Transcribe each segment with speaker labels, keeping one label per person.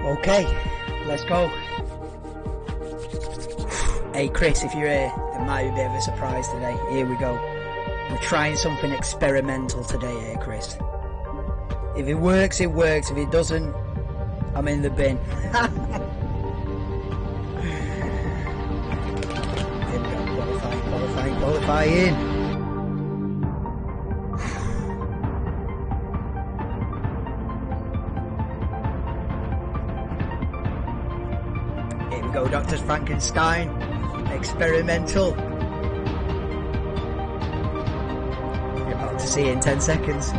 Speaker 1: Okay, let's go. Hey Chris, if you're here, it might be a bit of a surprise today. Here we go. We're trying something experimental today here, Chris. If it works, it works. If it doesn't, I'm in the bin. Here we go, qualifying. Here we go, Dr. Frankenstein. Experimental. You're about to see it in 10 seconds.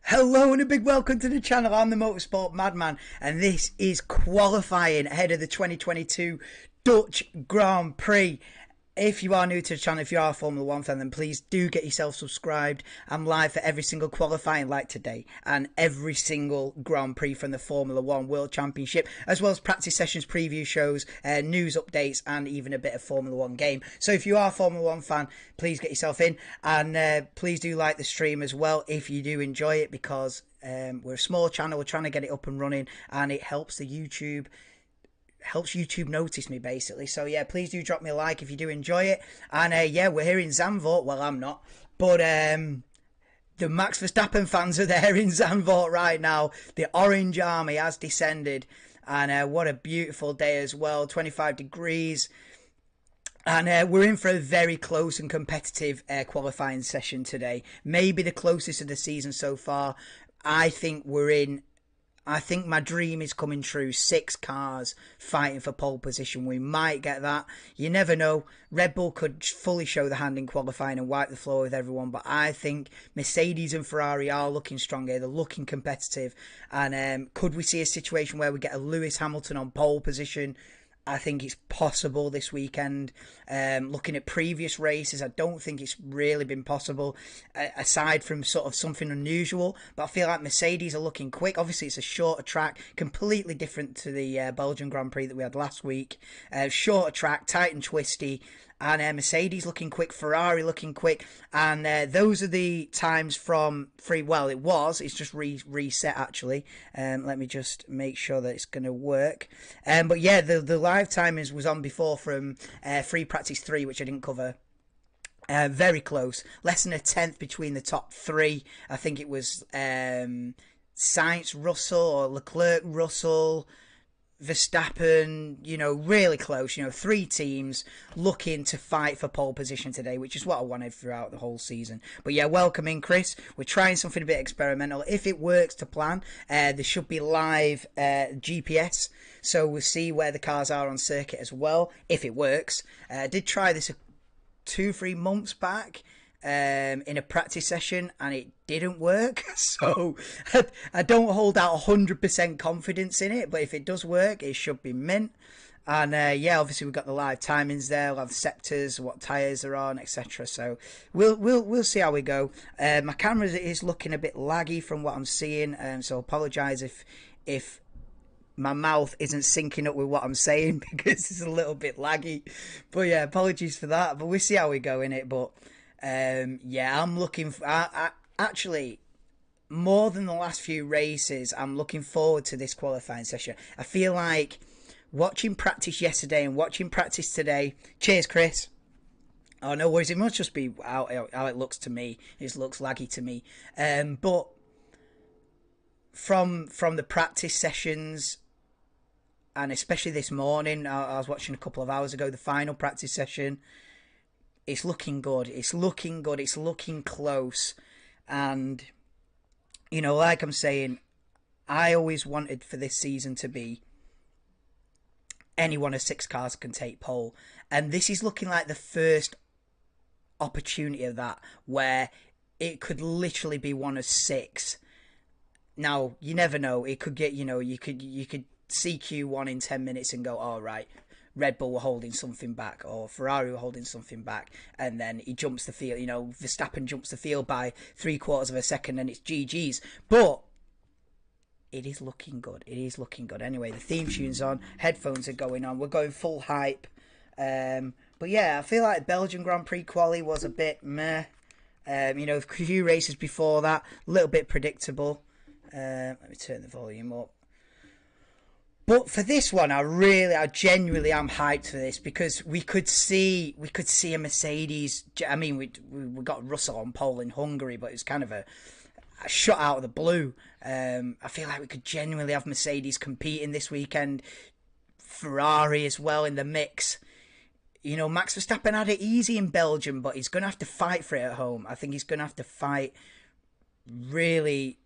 Speaker 1: Hello and a big welcome to the channel. I'm the Motorsport Madman and this is qualifying ahead of the 2022 Dutch Grand Prix. If you are new to the channel, if you are a Formula 1 fan, then please do get yourself subscribed. I'm live for every single qualifying like today and every single Grand Prix from the Formula 1 World Championship, as well as practice sessions, preview shows, news updates, and even a bit of Formula 1 game. So if you are a Formula 1 fan, please get yourself in and please do like the stream as well if you do enjoy it, because we're a small channel. We're trying to get it up and running and it helps YouTube notice me, basically. So yeah, please do drop me a like if you do enjoy it. And yeah, we're here in Zandvoort. Well, I'm not, but the Max Verstappen fans are there in Zandvoort right now. The Orange Army has descended, and what a beautiful day as well. 25 degrees. And we're in for a very close and competitive qualifying session today. Maybe the closest of the season so far. I think my dream is coming true. 6 cars fighting for pole position. We might get that. You never know. Red Bull could fully show the hand in qualifying and wipe the floor with everyone. But I think Mercedes and Ferrari are looking stronger. They're looking competitive. And could we see a situation where we get a Lewis Hamilton on pole position? I think it's possible this weekend. Looking at previous races, I don't think it's really been possible, aside from sort of something unusual. But I feel like Mercedes are looking quick. Obviously, it's a shorter track, completely different to the Belgian Grand Prix that we had last week. Shorter track, tight and twisty. And Mercedes looking quick, Ferrari looking quick, and those are the times from it's just reset actually. Let me just make sure that it's going to work. But yeah, the live timings was on before from free practice 3, which I didn't cover. Very close, less than a tenth between the top 3. I think it was Sainz, Russell, or Leclerc, Russell, Verstappen, really close. 3 teams looking to fight for pole position today, which is what I wanted throughout the whole season. But yeah, welcome in, Chris. We're trying something a bit experimental. If it works to plan, there should be live GPS, so we'll see where the cars are on circuit as well, if it works. I did try this 2-3 months back in a practice session and it didn't work, so I don't hold out 100% confidence in it, but if it does work, it should be mint. And yeah, obviously we've got the live timings there. We'll have sectors, what tyres are on, etc. So we'll see how we go. My camera is looking a bit laggy from what I'm seeing, so apologise if my mouth isn't syncing up with what I'm saying, because it's a little bit laggy. But yeah, apologies for that, but we'll see how we go in it. But yeah, I'm looking for, actually, more than the last few races, I'm looking forward to this qualifying session. I feel like watching practice yesterday and watching practice today. Cheers, Chris. Oh, no worries. It must just be how it looks to me. It looks laggy to me. But from the practice sessions, and especially this morning, I was watching a couple of hours ago, the final practice session. It's looking good. It's looking good. It's looking close. And, like I'm saying, I always wanted for this season to be any one of 6 cars can take pole. And this is looking like the first opportunity of that, where it could literally be one of 6. Now, you never know. It could get, you could CQ one in 10 minutes and go, all right, Red Bull were holding something back, or Ferrari were holding something back, and then he jumps the field, Verstappen jumps the field by 3/4 of a second and it's GG's. But it is looking good. It is looking good. Anyway, the theme tune's on, headphones are going on. We're going full hype. But yeah, I feel like Belgian Grand Prix quali was a bit meh. A few races before that, a little bit predictable. Let me turn the volume up. But for this one, I genuinely am hyped for this because we could see a Mercedes. I mean, we got Russell on pole in Hungary, but it's kind of a shot out of the blue. I feel like we could genuinely have Mercedes competing this weekend. Ferrari as well in the mix. Max Verstappen had it easy in Belgium, but he's going to have to fight for it at home. I think he's going to have to fight really.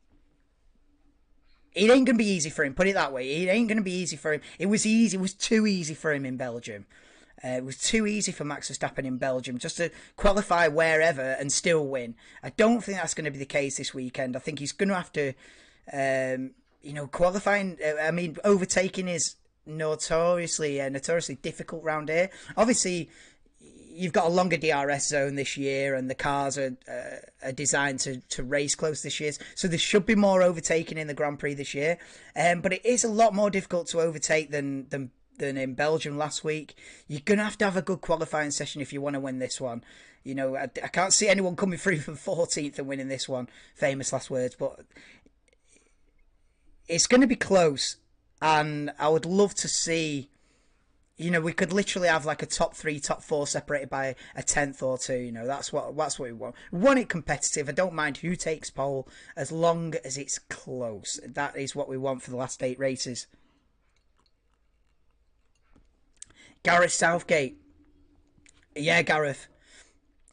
Speaker 1: It ain't going to be easy for him, put it that way. It ain't going to be easy for him. It was easy. It was too easy for him in Belgium. It was too easy for Max Verstappen in Belgium just to qualify wherever and still win. I don't think that's going to be the case this weekend. I think he's going to have to, qualifying. I mean, overtaking is notoriously difficult round here. Obviously, you've got a longer DRS zone this year, and the cars are designed to race close this year. So there should be more overtaking in the Grand Prix this year. But it is a lot more difficult to overtake than in Belgium last week. You're going to have a good qualifying session if you want to win this one. I can't see anyone coming through from 14th and winning this one. Famous last words. But it's going to be close. And I would love to see, we could literally have like a top 3, top 4 separated by a 10th or 2. That's what we want. We want it competitive. I don't mind who takes pole as long as it's close. That is what we want for the last 8 races. Gareth Southgate. Yeah, Gareth.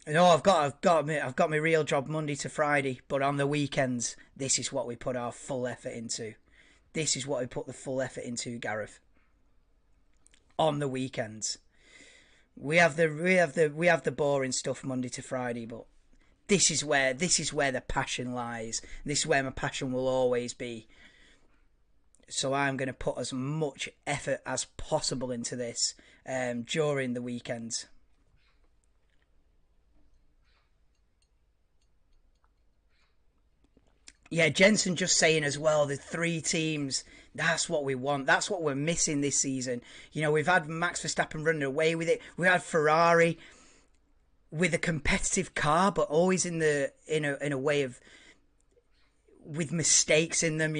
Speaker 1: No, I've got my real job Monday to Friday, but on the weekends, this is what we put our full effort into. This is what we put the full effort into, Gareth. On the weekends, we have the boring stuff Monday to Friday, but this is where the passion lies. This is where my passion will always be. So I'm going to put as much effort as possible into this during the weekends. Yeah, Jensen just saying as well, the 3 teams, that's what we want. That's what we're missing this season. We've had Max Verstappen running away with it. We had Ferrari with a competitive car, but always in a way of with mistakes in them,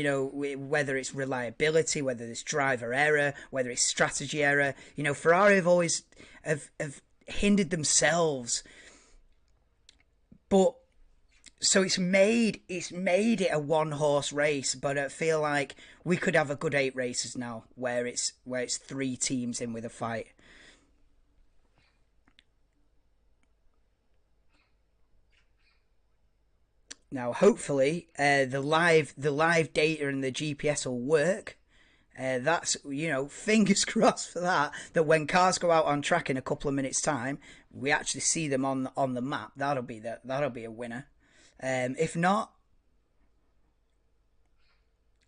Speaker 1: whether it's reliability, whether it's driver error, whether it's strategy error. Ferrari have always have hindered themselves. But so it's made it a 1-horse race, but I feel like we could have a good 8 races now where it's 3 teams in with a fight. Now, hopefully, the live data and the GPS will work. That's fingers crossed for that. That when cars go out on track in a couple of minutes' time, we actually see them on the map. That'll be a winner. If not,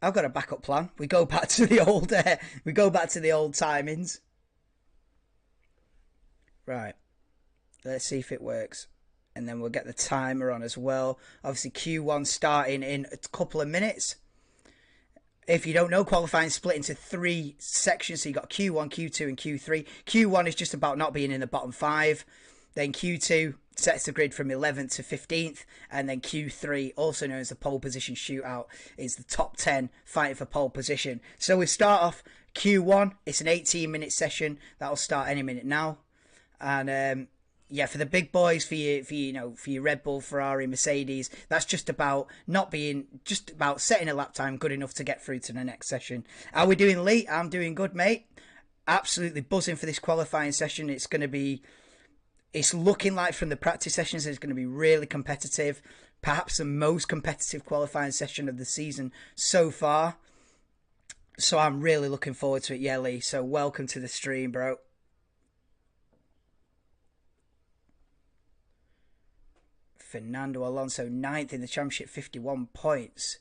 Speaker 1: I've got a backup plan. We go back to the old timings. Right. Let's see if it works. And then we'll get the timer on as well. Obviously, Q1 starting in a couple of minutes. If you don't know, qualifying split into 3 sections. So you got Q1, Q2, and Q3. Q1 is just about not being in the bottom 5. Then Q2 sets the grid from 11th to 15th. And then Q3, also known as the pole position shootout, is the top 10 fighting for pole position. So we start off Q1. It's an 18-minute session. That'll start any minute now. And yeah, for the big boys, for your Red Bull, Ferrari, Mercedes, that's just about setting a lap time good enough to get through to the next session. How we doing, Lee? I'm doing good, mate. Absolutely buzzing for this qualifying session. It's looking like from the practice sessions it's going to be really competitive, perhaps the most competitive qualifying session of the season so far. So I'm really looking forward to it, yeah, Lee. So welcome to the stream, bro. Fernando Alonso 9th in the championship, 51 points.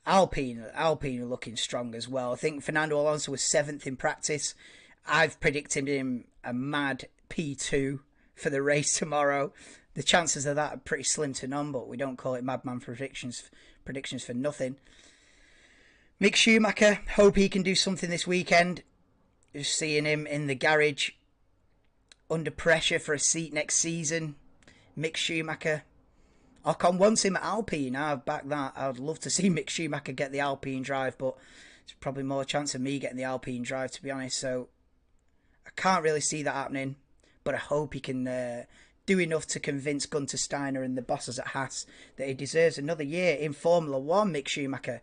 Speaker 1: Alpine are looking strong as well. I think Fernando Alonso was 7th in practice. I've predicted him a mad P2 for the race tomorrow. The chances of that are pretty slim to none, but we don't call it Madman predictions for nothing. Mick Schumacher, hope he can do something this weekend. Just seeing him in the garage under pressure for a seat next season. Mick Schumacher. Ocon wants him at Alpine. I've backed that. I'd love to see Mick Schumacher get the Alpine drive, but there's probably more chance of me getting the Alpine drive, to be honest. So I can't really see that happening, but I hope he can do enough to convince Gunter Steiner and the bosses at Haas that he deserves another year in Formula One, Mick Schumacher.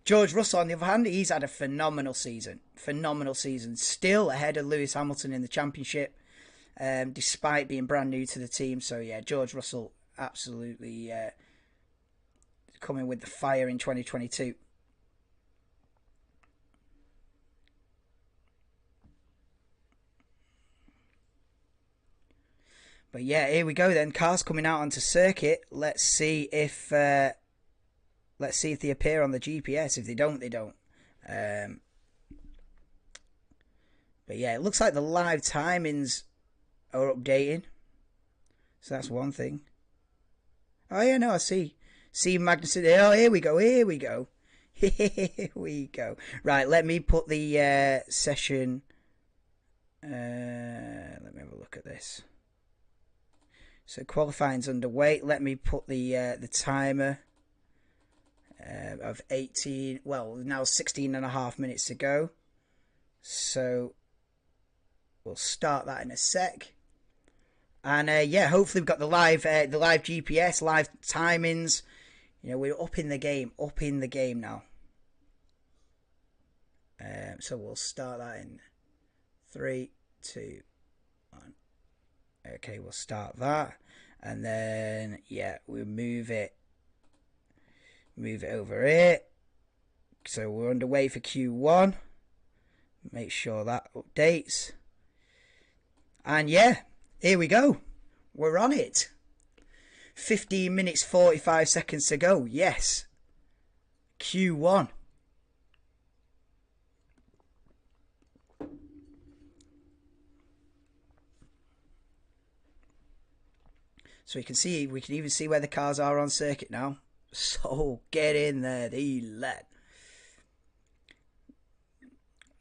Speaker 1: George Russell, on the other hand, he's had a phenomenal season. Phenomenal season. Still ahead of Lewis Hamilton in the championship, despite being brand new to the team. So, yeah, George Russell absolutely coming with the fire in 2022. But yeah, here we go then. Cars coming out onto circuit. Let's see if they appear on the GPS. If they don't, they don't. But yeah, it looks like the live timings are updating. So that's one thing. Oh yeah, no, I see. See Magnussen. Oh, here we go. Here we go. Here we go. Right, let me put the session. Let me have a look at this. So qualifying's underway. Let me put the timer of 18. Well, now 16 and a half minutes to go. So we'll start that in a sec. And yeah, hopefully we've got the live GPS, live timings. You know, we're up in the game now. So we'll start that in 3, 2, 1. Okay, we'll start that, and then yeah, we'll move it over here. So we're underway for Q1. Make sure that updates, and yeah, here we go. We're on it. 15 minutes 45 seconds to go. Yes, Q1. So we can even see where the cars are on circuit now. So get in there, let.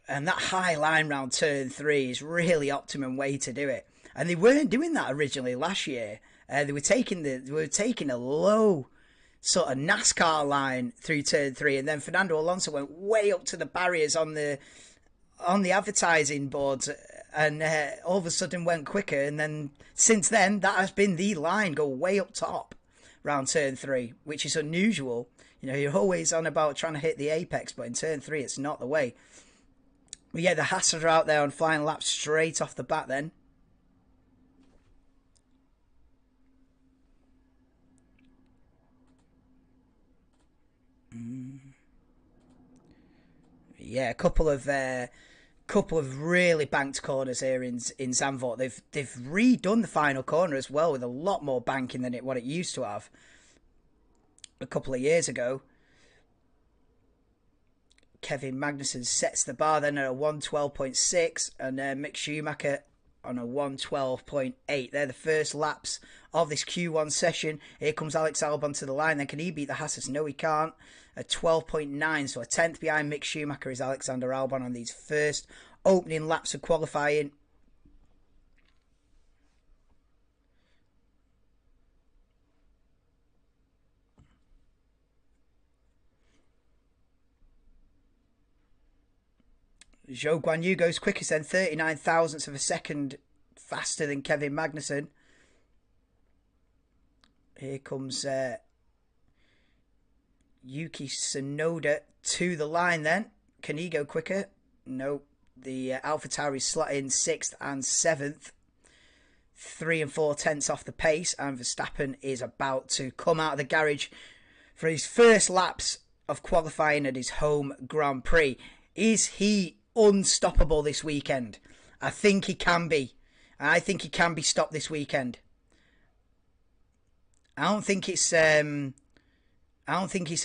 Speaker 1: And that high line round turn 3 is really optimum way to do it. And they weren't doing that originally last year. They were taking a low sort of NASCAR line through turn 3, and then Fernando Alonso went way up to the barriers on the advertising boards, and all of a sudden went quicker. And then since then, that has been the line, go way up top round turn 3, which is unusual. You know, you're always on about trying to hit the apex, but in turn 3, it's not the way. But yeah, the Haas are out there on flying laps straight off the bat then. Yeah, a couple of really banked corners here in Zandvoort. They've redone the final corner as well with a lot more banking than what it used to have a couple of years ago. Kevin Magnussen sets the bar then at a 112.6, and Mick Schumacher on a 112.8. They're the first laps of this Q1 session. Here comes Alex Albon to the line. Then can he beat the Haas? No, he can't. A 12.9, so a tenth behind Mick Schumacher is Alexander Albon on these first opening laps of qualifying. Zhou Guanyu goes quickest then, 39 thousandths of a second faster than Kevin Magnussen. Here comes Yuki Tsunoda to the line then. Can he go quicker? No. The AlphaTauri slot in 6th and 7th. 3 and 4 tenths off the pace, and Verstappen is about to come out of the garage for his first laps of qualifying at his home Grand Prix. Is he unstoppable this weekend? I think he can be. I think he can be stopped this weekend. I don't think it's a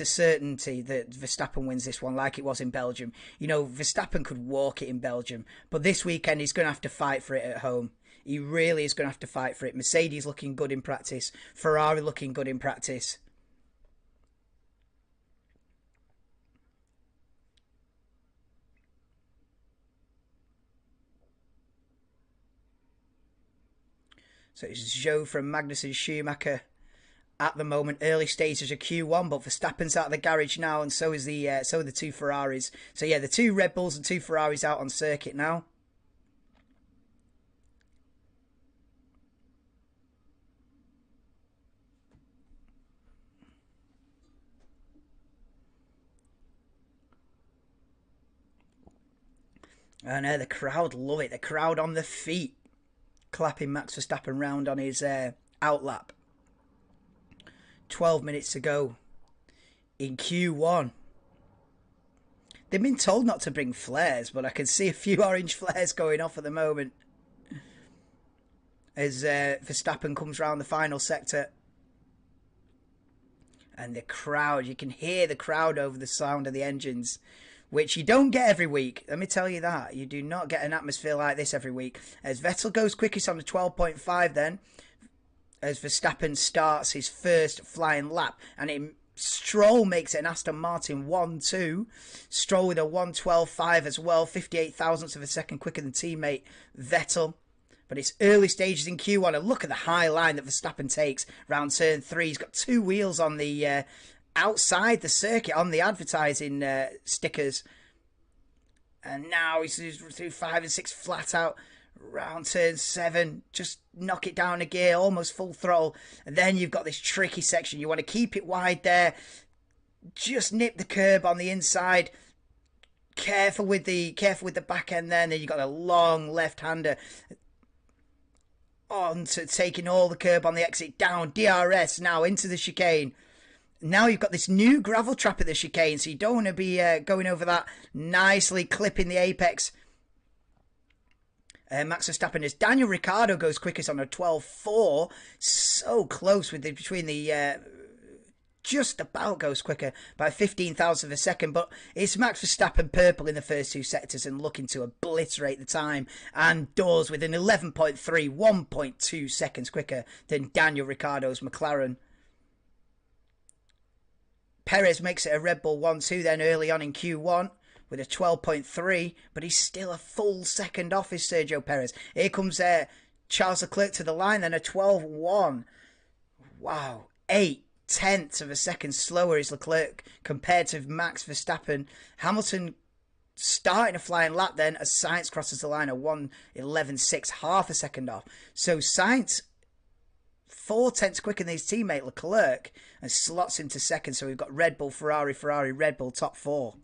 Speaker 1: certainty that Verstappen wins this one like it was in Belgium. You know, Verstappen could walk it in Belgium, but this weekend he's going to have to fight for it at home. He really is going to have to fight for it. Mercedes looking good in practice. Ferrari looking good in practice. So it's Zhou from Magnussen Schumacher at the moment, early stages of Q1, but Verstappen's out of the garage now, and so are the two Ferraris. So yeah, the two Red Bulls and two Ferraris out on circuit now. And the crowd love it. The crowd on the feet, clapping Max Verstappen round on his outlap. 12 minutes to go in Q1. They've been told not to bring flares, but I can see a few orange flares going off at the moment as Verstappen comes round the final sector. And the crowd, you can hear the crowd over the sound of the engines, which you don't get every week. Let me tell you that. You do not get an atmosphere like this every week. As Vettel goes quickest on the 12.5 then, as Verstappen starts his first flying lap. And Stroll makes it an Aston Martin 1-2. Stroll with a 1:12.5 as well, 58 thousandths of a second quicker than teammate Vettel. But it's early stages in Q1. And look at the high line that Verstappen takes round turn 3. He's got two wheels on the outside the circuit on the advertising stickers. And now he's through 5 and 6 flat out. Round turn 7, just knock it down a gear, almost full throttle. And then you've got this tricky section. You want to keep it wide there. Just nip the curb on the inside. Careful with the back end there. And then you've got a long left-hander on to taking all the curb on the exit down. DRS now into the chicane. Now you've got this new gravel trap at the chicane, so you don't want to be going over that, nicely clipping the apex. Max Verstappen as Daniel Ricciardo goes quickest on a 12.4. So close with between the just about goes quicker by 15 thousandths of a second. But it's Max Verstappen purple in the first two sectors and looking to obliterate the time, and doors with an 11.3, 1.2 seconds quicker than Daniel Ricciardo's McLaren. Perez makes it a Red Bull 1-2 then early on in Q1 with a 12.3, but he's still a full second off his Sergio Perez. Here comes Charles Leclerc to the line, then a 12.1. Wow, 0.8 of a second slower is Leclerc compared to Max Verstappen. Hamilton starting a flying lap then as Sainz crosses the line at 1:11.6, half a second off. So Sainz 0.4 quicker than his teammate Leclerc and slots into second. So we've got Red Bull, Ferrari, Red Bull, top four.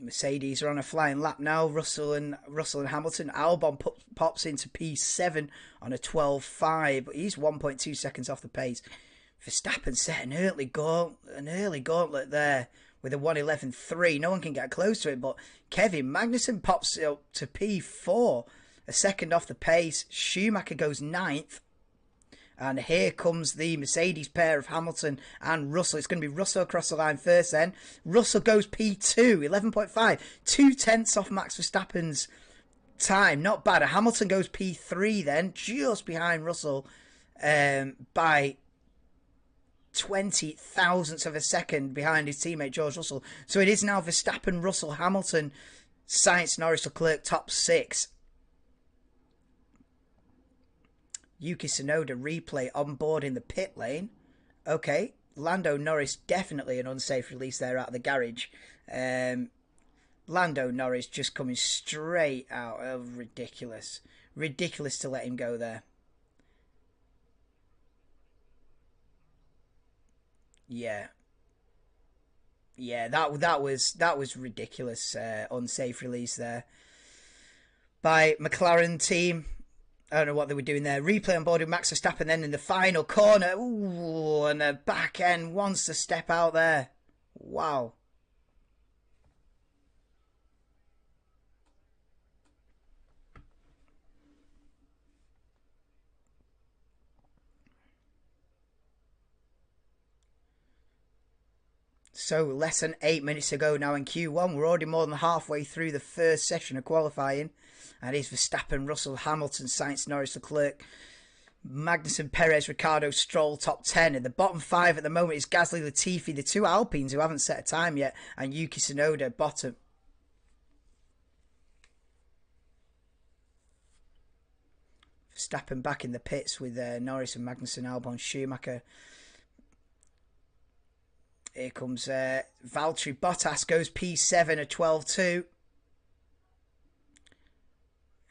Speaker 1: Mercedes are on a flying lap now. Russell and Hamilton. Albon pops into P7 on a 12.5, but he's 1.2 seconds off the pace. Verstappen set an early gauntlet there with a 1:11.3. No one can get close to it, but Kevin Magnussen pops up to P4, a second off the pace. Schumacher goes 9th. And here comes the Mercedes pair of Hamilton and Russell. It's going to be Russell across the line first then. Russell goes P2, 11.5. 0.2 off Max Verstappen's time. Not bad. Hamilton goes P3 then, just behind Russell by 20 thousandths of a second behind his teammate George Russell. So it is now Verstappen, Russell, Hamilton, Sainz, Norris, Leclerc, top 6. Yuki Tsunoda replay on board in the pit lane. Okay, Lando Norris definitely an unsafe release there out of the garage. Lando Norris just coming straight out. Oh, ridiculous. Ridiculous to let him go there. Yeah. Yeah, that was ridiculous. Unsafe release there by McLaren team. I don't know what they were doing there. Replay on board with Max Verstappen then in the final corner. Ooh, and the back end wants to step out there. Wow. So less than 8 minutes ago now in Q1. We're already more than halfway through the first session of qualifying. And it's Verstappen, Russell, Hamilton, Sainz, Norris, Leclerc, Magnussen, Perez, Ricciardo, Stroll, top 10. And the bottom 5 at the moment is Gasly, Latifi, the two Alpines who haven't set a time yet, and Yuki Tsunoda, bottom. Verstappen back in the pits with Norris and Magnussen, Albon, Schumacher. Here comes Valtteri Bottas, goes P7 at 12.2.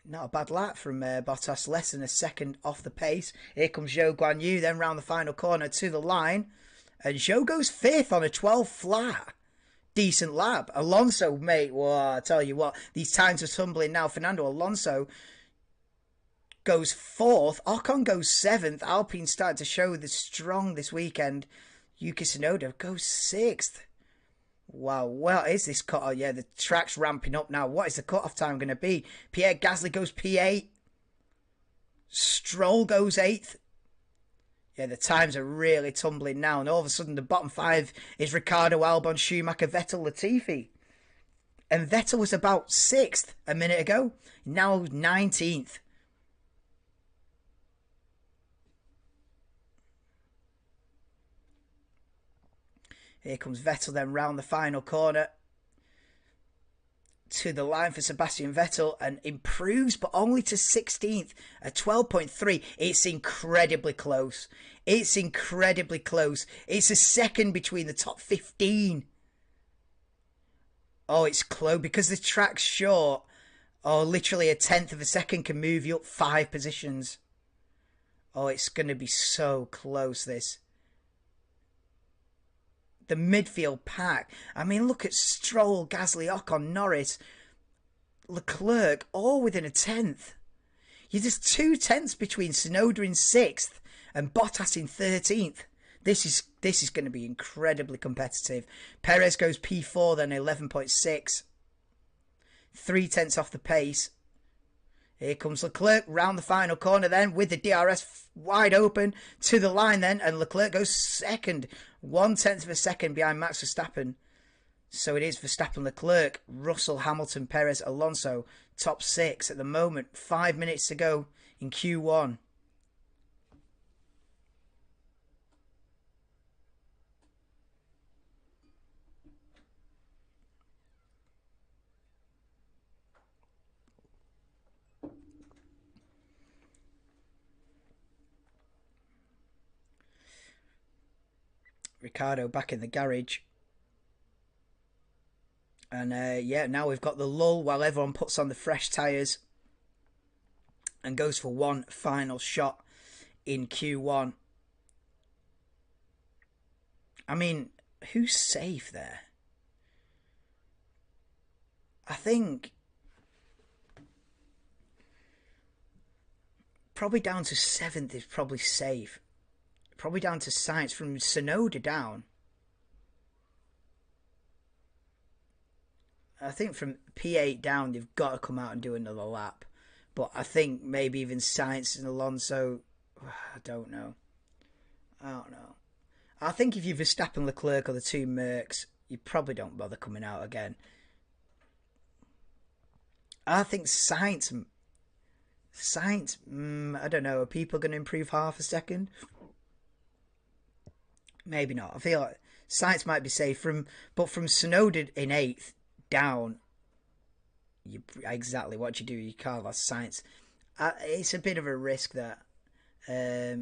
Speaker 1: Not a bad lap from Bottas, less than a second off the pace. Here comes Zhou Guanyu, then round the final corner to the line. And Zhou goes 5th on a 12 flat. Decent lap. Alonso, mate, well, I tell you what, these times are tumbling now. Fernando Alonso goes 4th. Ocon goes 7th. Alpine started to show the strong this weekend. Yuki Tsunoda goes 6th. Wow, well, is this cut? Oh, yeah, the track's ramping up now. What is the cut-off time going to be? Pierre Gasly goes P8. Stroll goes 8th. Yeah, the times are really tumbling now. And all of a sudden, the bottom 5 is Ricciardo, Albon, Schumacher, Vettel, Latifi. And Vettel was about 6th a minute ago. Now 19th. Here comes Vettel then round the final corner to the line for Sebastian Vettel and improves, but only to 16th at 12.3. It's incredibly close. It's incredibly close. It's a second between the top 15. Oh, it's close because the track's short. Oh, literally a tenth of a second can move you up 5 positions. Oh, it's going to be so close, this. The midfield pack. I mean, look at Stroll, Gasly, Ocon, Norris, Leclerc, all within a tenth. You're just 2/10 between Tsunoda in 6th and Bottas in 13th. This is going to be incredibly competitive. Perez goes P4, then 11.6. 3/10 off the pace. Here comes Leclerc round the final corner then with the DRS wide open to the line then, and Leclerc goes second, 1/10 of a second behind Max Verstappen. So it is Verstappen, Leclerc, Russell, Hamilton, Perez, Alonso, top 6 at the moment. 5 minutes to go in Q1. Ricciardo back in the garage. And yeah, now we've got the lull while everyone puts on the fresh tyres and goes for one final shot in Q1. I mean, who's safe there? I think probably down to 7th is probably safe. Probably down to Sainz, from Tsunoda down. I think from P8 down, they've got to come out and do another lap. But I think maybe even Sainz and Alonso, I don't know. I think if you're Verstappen, Leclerc, or the two Mercs, you probably don't bother coming out again. I think Sainz, I don't know. Are people going to improve half a second? Maybe not. I feel like Sainz might be safe but from Tsunoda in 8th down. Exactly what you do. You can't lose Sainz. It's a bit of a risk that. Yeah.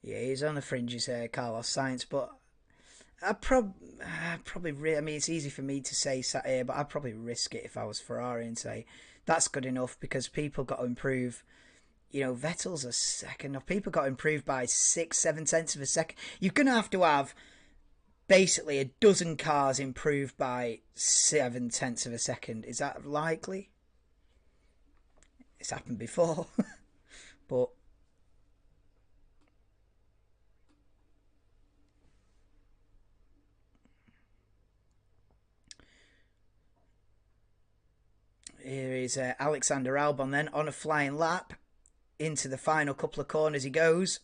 Speaker 1: Yeah, he's on the fringes there, Carlos Sainz, but I mean, it's easy for me to say sat here, but I'd probably risk it if I was Ferrari and say that's good enough, because people got to improve. You know, Vettel's a second. If people got to improve by 6-7 tenths of a second, you're going to have basically a dozen cars improved by 7 tenths of a second. Is that likely? It's happened before, but Here is Alexander Albon then on a flying lap. Into the final couple of corners he goes.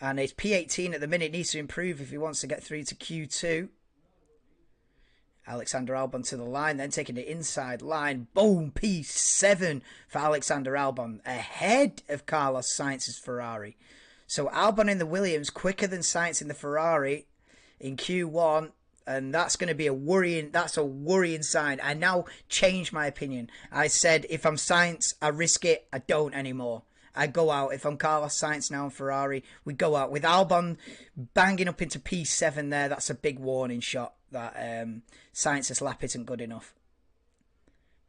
Speaker 1: And it's P18 at the minute. Needs to improve if he wants to get through to Q2. Alexander Albon to the line, then taking the inside line. Boom, P7 for Alexander Albon, ahead of Carlos Sainz's Ferrari. So Albon in the Williams, quicker than Sainz in the Ferrari in Q1, and that's going to be a worrying sign. I now change my opinion. I said if I'm Sainz, I risk it. I don't anymore. I go out. If I'm Carlos Sainz now in Ferrari, we go out. With Albon banging up into P7 there, that's a big warning shot that Sainz's lap isn't good enough.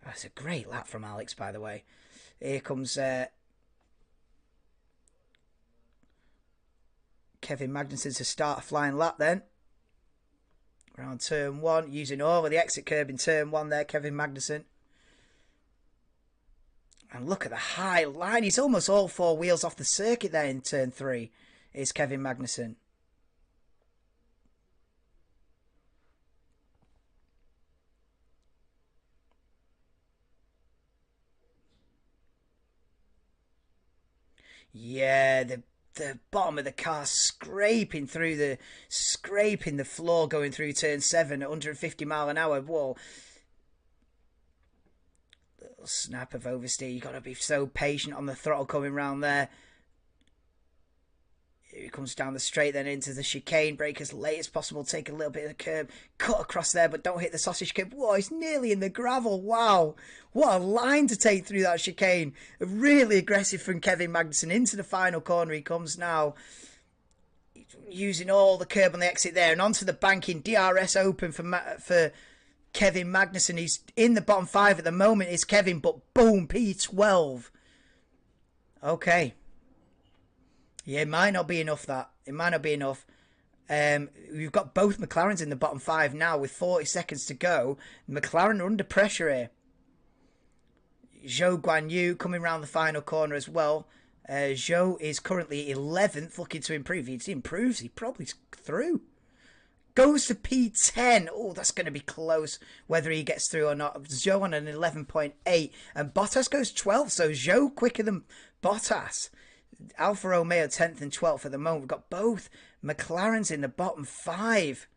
Speaker 1: That's a great lap from Alex, by the way. Here comes Kevin Magnussen to start a flying lap then. Around turn 1, using all of the exit curb in turn 1 there, Kevin Magnussen. And look at the high line. He's almost all 4 wheels off the circuit there in turn 3. Is Kevin Magnussen. Yeah, the bottom of the car scraping the floor going through turn 7 at 150 mile an hour. Whoa. Little snap of oversteer. You got to be so patient on the throttle coming round there. He comes down the straight, then into the chicane. Brake as late as possible. Take a little bit of the curb. Cut across there, but don't hit the sausage curb. Whoa, he's nearly in the gravel. Wow. What a line to take through that chicane. Really aggressive from Kevin Magnussen. Into the final corner he comes now. Using all the curb on the exit there. And onto the banking. DRS open for Kevin Magnussen. He's in the bottom 5 at the moment. Is Kevin, but boom, P12. Okay. Yeah, it might not be enough, that. It might not be enough. We've got both McLarens in the bottom 5 now with 40 seconds to go. McLaren are under pressure here. Zhou Guanyu coming round the final corner as well. Zhou is currently 11th, looking to improve. If he improves, he probably through. Goes to P10. Oh, that's going to be close, whether he gets through or not. Zhou on an 11.8. And Bottas goes 12th, so Zhou quicker than Bottas. Alfa Romeo 10th and 12th at the moment. We've got both McLarens in the bottom 5.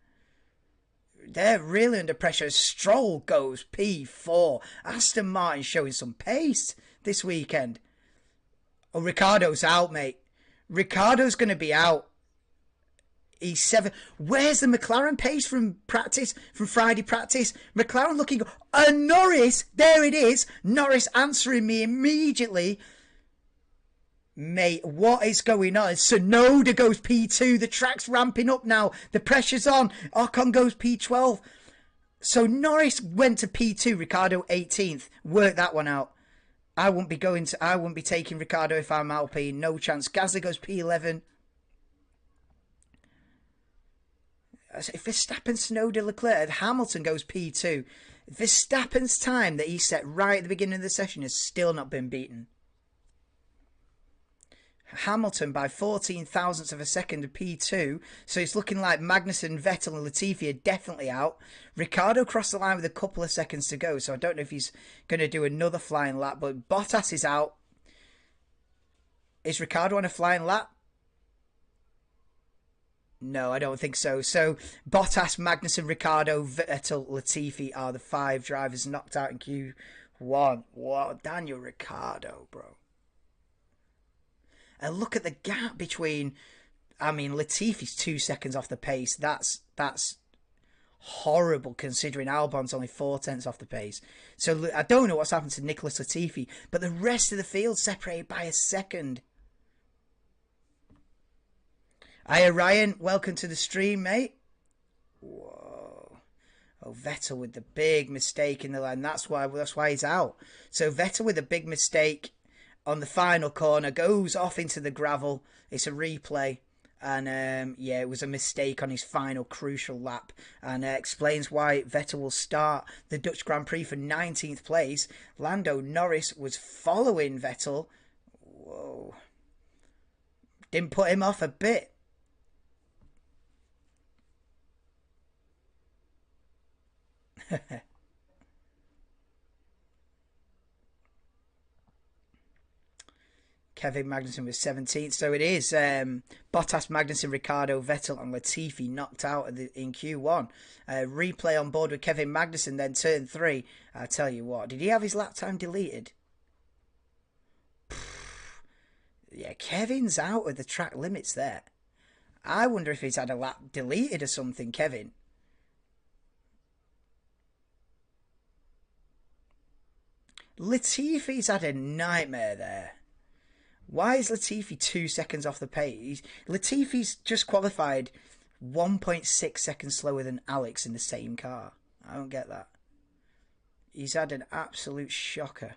Speaker 1: They're really under pressure. Stroll goes P4. Aston Martin showing some pace this weekend. Oh, Ricciardo's out, mate. Ricciardo's going to be out. He's 7. Where's the McLaren pace from practice, from Friday practice? McLaren looking... Norris, there it is. Norris answering me immediately. Mate, what is going on? Tsunoda goes P2. The track's ramping up now. The pressure's on. Ocon goes P12. So Norris went to P2. Ricciardo 18th. Work that one out. I wouldn't be taking Ricciardo if I'm Alpine. No chance. Gasly goes P11. If Verstappen, Tsunoda, Leclerc, Hamilton goes P2. Verstappen's time that he set right at the beginning of the session has still not been beaten. Hamilton by 14 thousandths of a second to P2, so it's looking like Magnussen, Vettel and Latifi are definitely out. Ricciardo crossed the line with a couple of seconds to go, so I don't know if he's going to do another flying lap, but Bottas is out. Is Ricciardo on a flying lap? No, I don't think so. So Bottas, Magnussen, Ricciardo, Vettel, Latifi are the 5 drivers knocked out in Q1. Wow, Daniel Ricciardo, bro. And look at the gap between... I mean, Latifi's 2 seconds off the pace. That's horrible considering Albon's only 4 tenths off the pace. So I don't know what's happened to Nicholas Latifi, but the rest of the field separated by a second. Hiya, Ryan. Welcome to the stream, mate. Whoa. Oh, Vettel with the big mistake in the line. That's why he's out. So Vettel with a big mistake on the final corner, goes off into the gravel. It's a replay. And yeah, it was a mistake on his final crucial lap. And explains why Vettel will start the Dutch Grand Prix for 19th place. Lando Norris was following Vettel. Whoa. Didn't put him off a bit. Kevin Magnussen was 17th. So it is Bottas, Magnussen, Ricciardo, Vettel and Latifi knocked out in Q1. Replay on board with Kevin Magnussen, then turn 3. I tell you what, did he have his lap time deleted? Yeah, Kevin's out of the track limits there. I wonder if he's had a lap deleted or something, Kevin. Latifi's had a nightmare there. Why is Latifi 2 seconds off the pace? Latifi's just qualified 1.6 seconds slower than Alex in the same car. I don't get that. He's had an absolute shocker.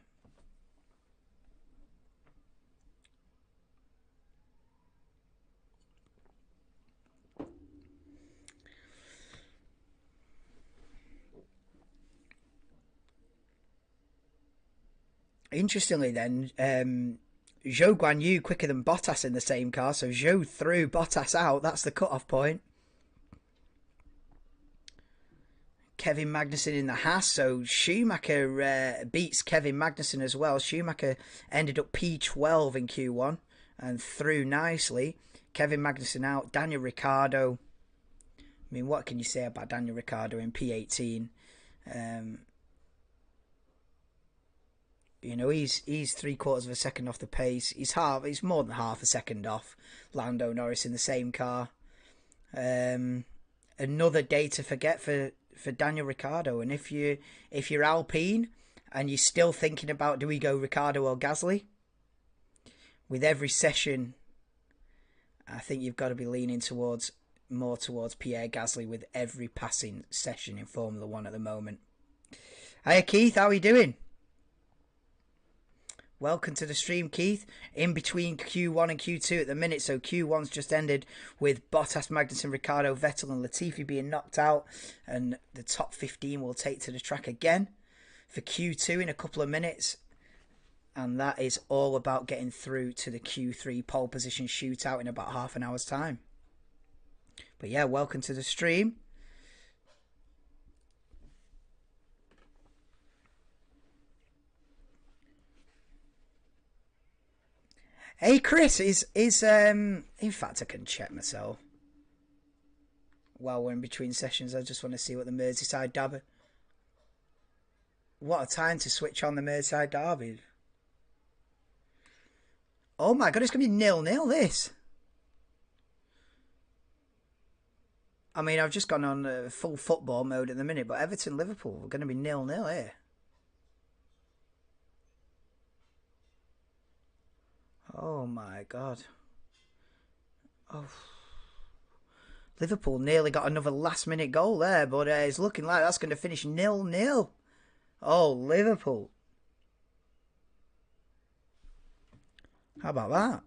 Speaker 1: Interestingly then, Zhou Guanyu quicker than Bottas in the same car, so Zhou threw Bottas out. That's the cut-off point. Kevin Magnussen in the Haas, so Schumacher beats Kevin Magnussen as well. Schumacher ended up P12 in Q1 and threw nicely. Kevin Magnussen out. Daniel Ricciardo. I mean, what can you say about Daniel Ricciardo in P18? You know, he's 3/4 of a second off the pace. He's more than half a second off Lando Norris in the same car. Another day to forget for Daniel Ricciardo. And if you're Alpine and you're still thinking about do we go Ricciardo or Gasly, with every session, I think you've got to be leaning more towards Pierre Gasly with every passing session in Formula One at the moment. Hiya Keith, how are you doing? Welcome to the stream, Keith. In between Q1 and Q2 at the minute. So Q1's just ended with Bottas, Magnussen, Ricciardo, Vettel and Latifi being knocked out. And the top 15 will take to the track again for Q2 in a couple of minutes. And that is all about getting through to the Q3 pole position shootout in about half an hour's time. But yeah, welcome to the stream. Hey Chris, is in fact I can check myself while we're in between sessions. I just want to see what the Merseyside derby. What a time to switch on the Merseyside derby. Oh my god, it's gonna be 0-0 this. I mean, I've just gone on full football mode at the minute, but Everton Liverpool are gonna be 0-0 here. Oh my god. Oh. Liverpool nearly got another last minute goal there, but it's looking like that's going to finish 0-0. Oh, Liverpool. How about that?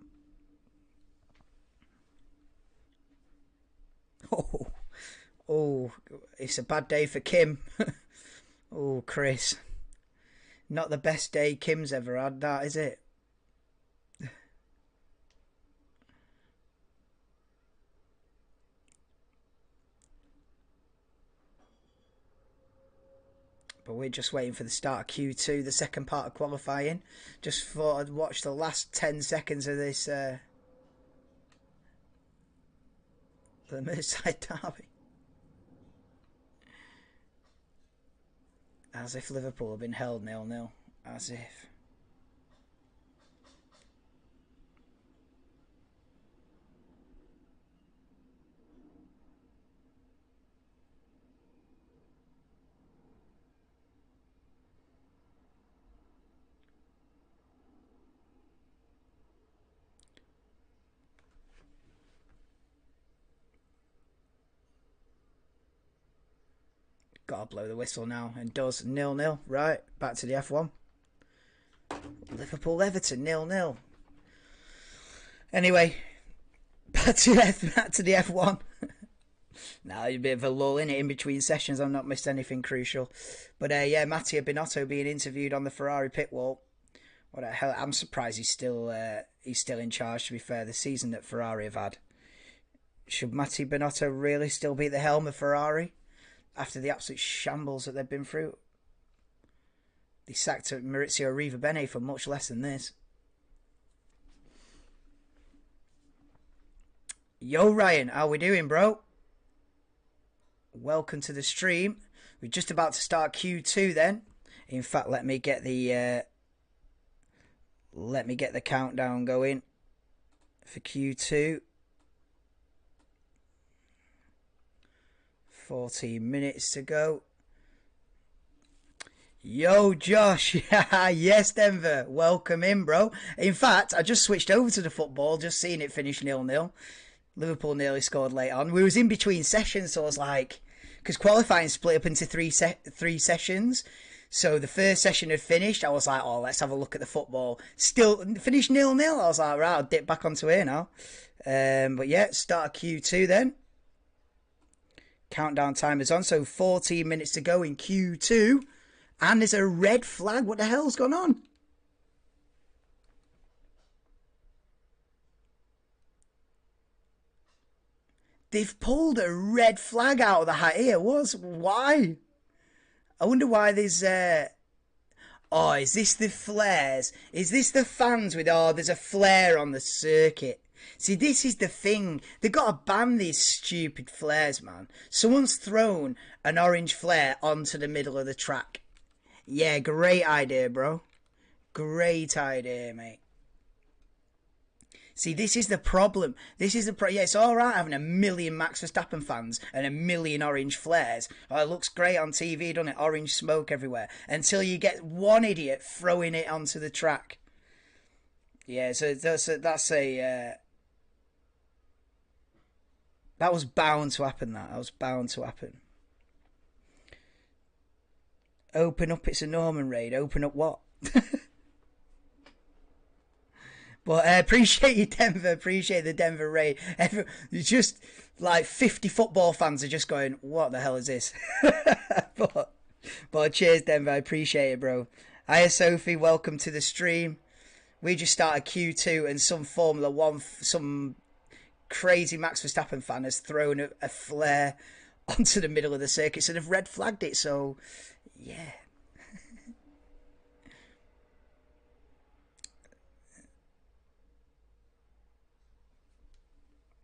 Speaker 1: Oh, it's a bad day for Kim. Oh, Chris. Not the best day Kim's ever had, that, is it? But we're just waiting for the start of Q2, the second part of qualifying. Just thought I'd watch the last 10 seconds of this the Merseyside derby. As if Liverpool have been held 0-0. As if. Gotta blow the whistle now, and does 0-0. Right, back to the F1. Liverpool Everton 0-0. Anyway, back to the F1. Now a bit of a lull in it in between sessions. I've not missed anything crucial, but yeah, Mattia Binotto being interviewed on the Ferrari pit wall. What the hell? I'm surprised he's still in charge. To be fair, the season that Ferrari have had, should Mattia Binotto really still be at the helm of Ferrari? After the absolute shambles that they've been through. They sacked Maurizio Arrivabene for much less than this. Yo, Ryan, how we doing, bro? Welcome to the stream. We're just about to start Q2 then. In fact, let me get the countdown going for Q2. 14 minutes to go. Yo, Josh. Yes, Denver. Welcome in, bro. In fact, I just switched over to the football, just seeing it finish 0-0. Liverpool nearly scored late on. We was in between sessions, so I was like, because qualifying split up into three sessions. So the first session had finished. I was like, oh, let's have a look at the football. Still finished 0-0. I was like, right, I'll dip back onto here now. But yeah, start Q2 then. Countdown timer's on. So 14 minutes to go in Q2. And there's a red flag. What the hell's gone on? They've pulled a red flag out of the hat here. Why? I wonder why there's oh, is this the flares? Is this the fans with there's a flare on the circuit? See, this is the thing. They've got to ban these stupid flares, man. Someone's thrown an orange flare onto the middle of the track. Yeah, great idea, bro. Great idea, mate. See, this is the problem. Yeah, it's all right having a million Max Verstappen fans and a million orange flares. Oh, it looks great on TV, doesn't it? Orange smoke everywhere. Until you get one idiot throwing it onto the track. Yeah, so that was bound to happen. That was bound to happen. Open up, it's a Norman raid. Open up what? But I appreciate you, Denver. Appreciate the Denver raid. It's just like 50 football fans are just going, what the hell is this? but cheers, Denver. I appreciate it, bro. Hiya, Sophie. Welcome to the stream. We just started Q2 and some Formula 1, some crazy Max Verstappen fan has thrown a flare onto the middle of the circuit. So they've red flagged it. So, yeah.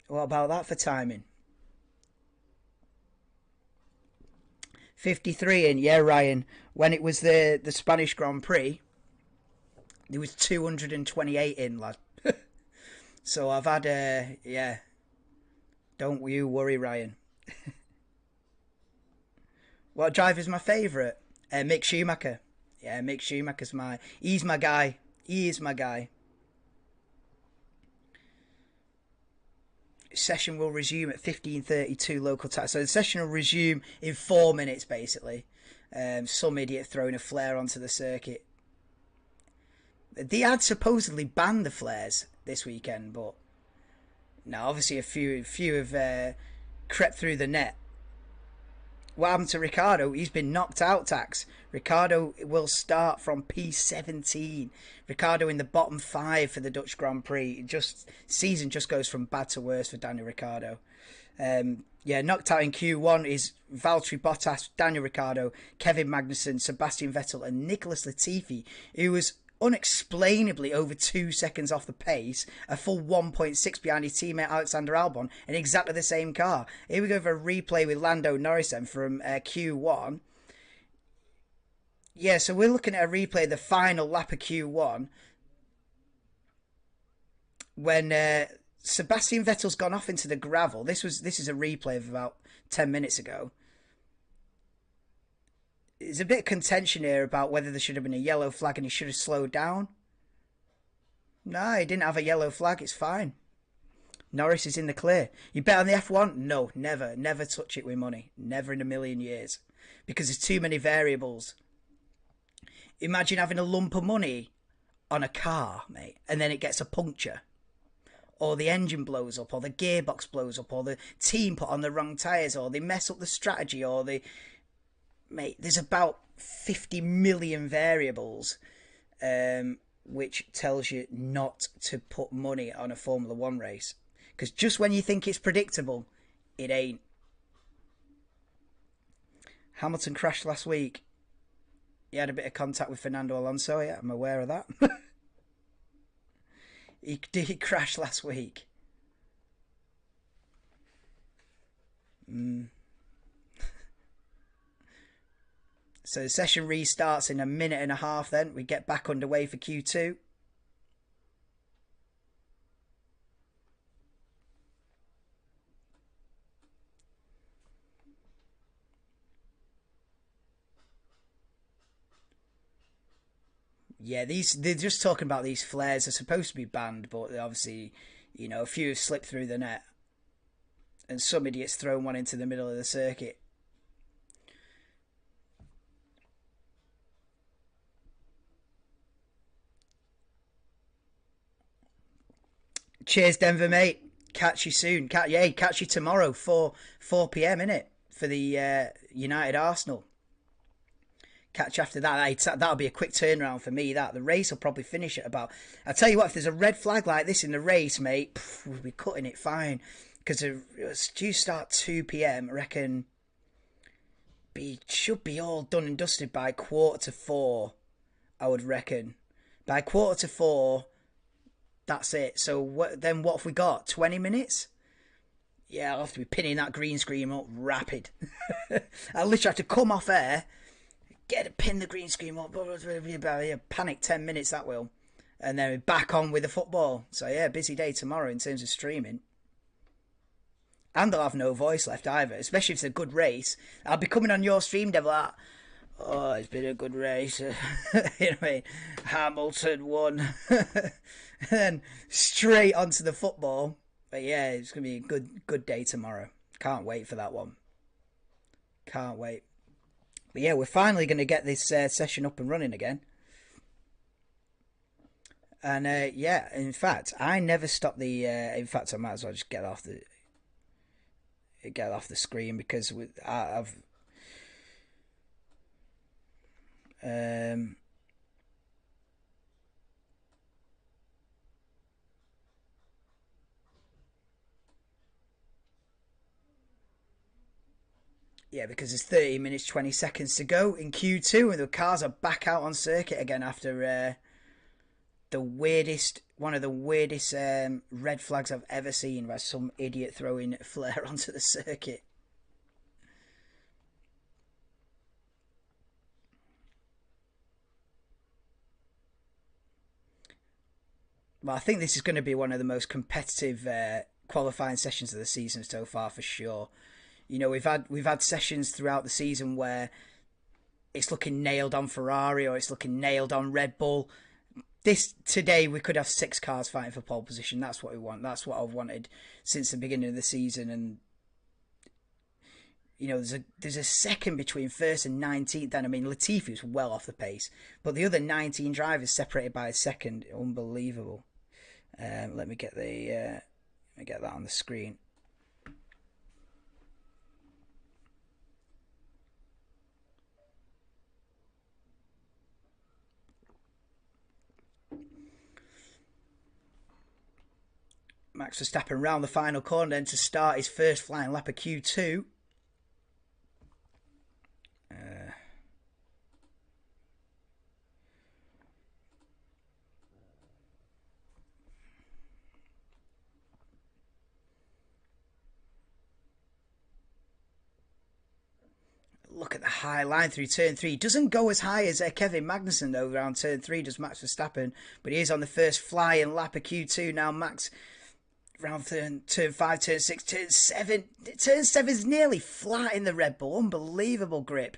Speaker 1: What about that for timing? 53 in, yeah, Ryan. When it was the Spanish Grand Prix, there was 228 in, lad. So I've had yeah. Don't you worry, Ryan. What driver's my favourite? Mick Schumacher. Yeah, Mick Schumacher's he's my guy. He is my guy. Session will resume at 15:32 local time. So the session will resume in 4 minutes, basically. Some idiot throwing a flare onto the circuit. They had supposedly banned the flares this weekend, but no, obviously a few have crept through the net. What happened to Ricardo? He's been knocked out, Tax. Ricardo will start from P17. Ricardo in the bottom 5 for the Dutch Grand Prix. Season just goes from bad to worse for Daniel Ricciardo. Yeah, knocked out in Q1 is Valtteri Bottas, Daniel Ricciardo, Kevin Magnussen, Sebastian Vettel and Nicholas Latifi, who was unexplainably over 2 seconds off the pace, a full 1.6 behind his teammate Alexander Albon in exactly the same car. Here we go for a replay with Lando Norris then from Q1. Yeah, so we're looking at a replay of the final lap of Q1 when Sebastian Vettel's gone off into the gravel. This is a replay of about 10 minutes ago. There's a bit of contention here about whether there should have been a yellow flag and he should have slowed down. No, he didn't have a yellow flag. It's fine. Norris is in the clear. You bet on the F1? No, never. Never touch it with money. Never in a million years. Because there's too many variables. Imagine having a lump of money on a car, mate, and then it gets a puncture. Or the engine blows up, or the gearbox blows up, or the team put on the wrong tyres, or they mess up the strategy, or they... Mate, there's about 50 million variables, which tells you not to put money on a Formula 1 race. Because just when you think it's predictable, it ain't. Hamilton crashed last week. He had a bit of contact with Fernando Alonso. Yeah, I'm aware of that. He crash last week. So the session restarts in a minute and a half then. We get back underway for Q2. Yeah, they're just talking about these flares. They're supposed to be banned, but obviously, a few have slipped through the net, and some idiots thrown one into the middle of the circuit. Cheers, Denver, mate. Catch you soon. Catch you tomorrow, 4 p.m. innit, for the United Arsenal. Catch after that. That'll be a quick turnaround for me. The race will probably finish at about. I tell you what, if there's a red flag like this in the race, mate, we'll be cutting it fine, because it's due start 2 p.m. I reckon. Should be all done and dusted by 3:45. I would reckon by 3:45. That's it. So what have we got? 20 minutes? Yeah, I'll have to be pinning that green screen up rapid. I'll literally have to come off air, pin the green screen up, panic 10 minutes, that will. And then back on with the football. So yeah, busy day tomorrow in terms of streaming. And I'll have no voice left either, especially if it's a good race. I'll be coming on your stream, Devil. Oh, it's been a good race. You know what I mean? Hamilton won. And then straight onto the football. But yeah, it's going to be a good day tomorrow. Can't wait for that one. Can't wait. But yeah, we're finally going to get this session up and running again. And yeah, in fact, I never stopped the... in fact, I might as well just get off the screen, because I've... Yeah, because there's 30 minutes, 20 seconds to go in Q2, and the cars are back out on circuit again after one of the weirdest red flags I've ever seen, by some idiot throwing a flare onto the circuit. Well, I think this is going to be one of the most competitive qualifying sessions of the season so far, for sure. We've had sessions throughout the season where it's looking nailed on Ferrari, or it's looking nailed on Red Bull. Today we could have 6 cars fighting for pole position. That's what we want. That's what I've wanted since the beginning of the season. And there's a second between first and 19th. And I mean, Latifi was well off the pace, but the other 19 drivers separated by a second. Unbelievable. Let me get that on the screen. Max Verstappen round the final corner then to start his first flying lap of Q2. Look at the high line through turn 3. Doesn't go as high as Kevin Magnussen though around turn 3, does Max Verstappen, but he is on the first flying lap of Q2 now. Max round turn 5, turn 6, turn 7. Turn 7 is nearly flat in the Red Bull. Unbelievable grip.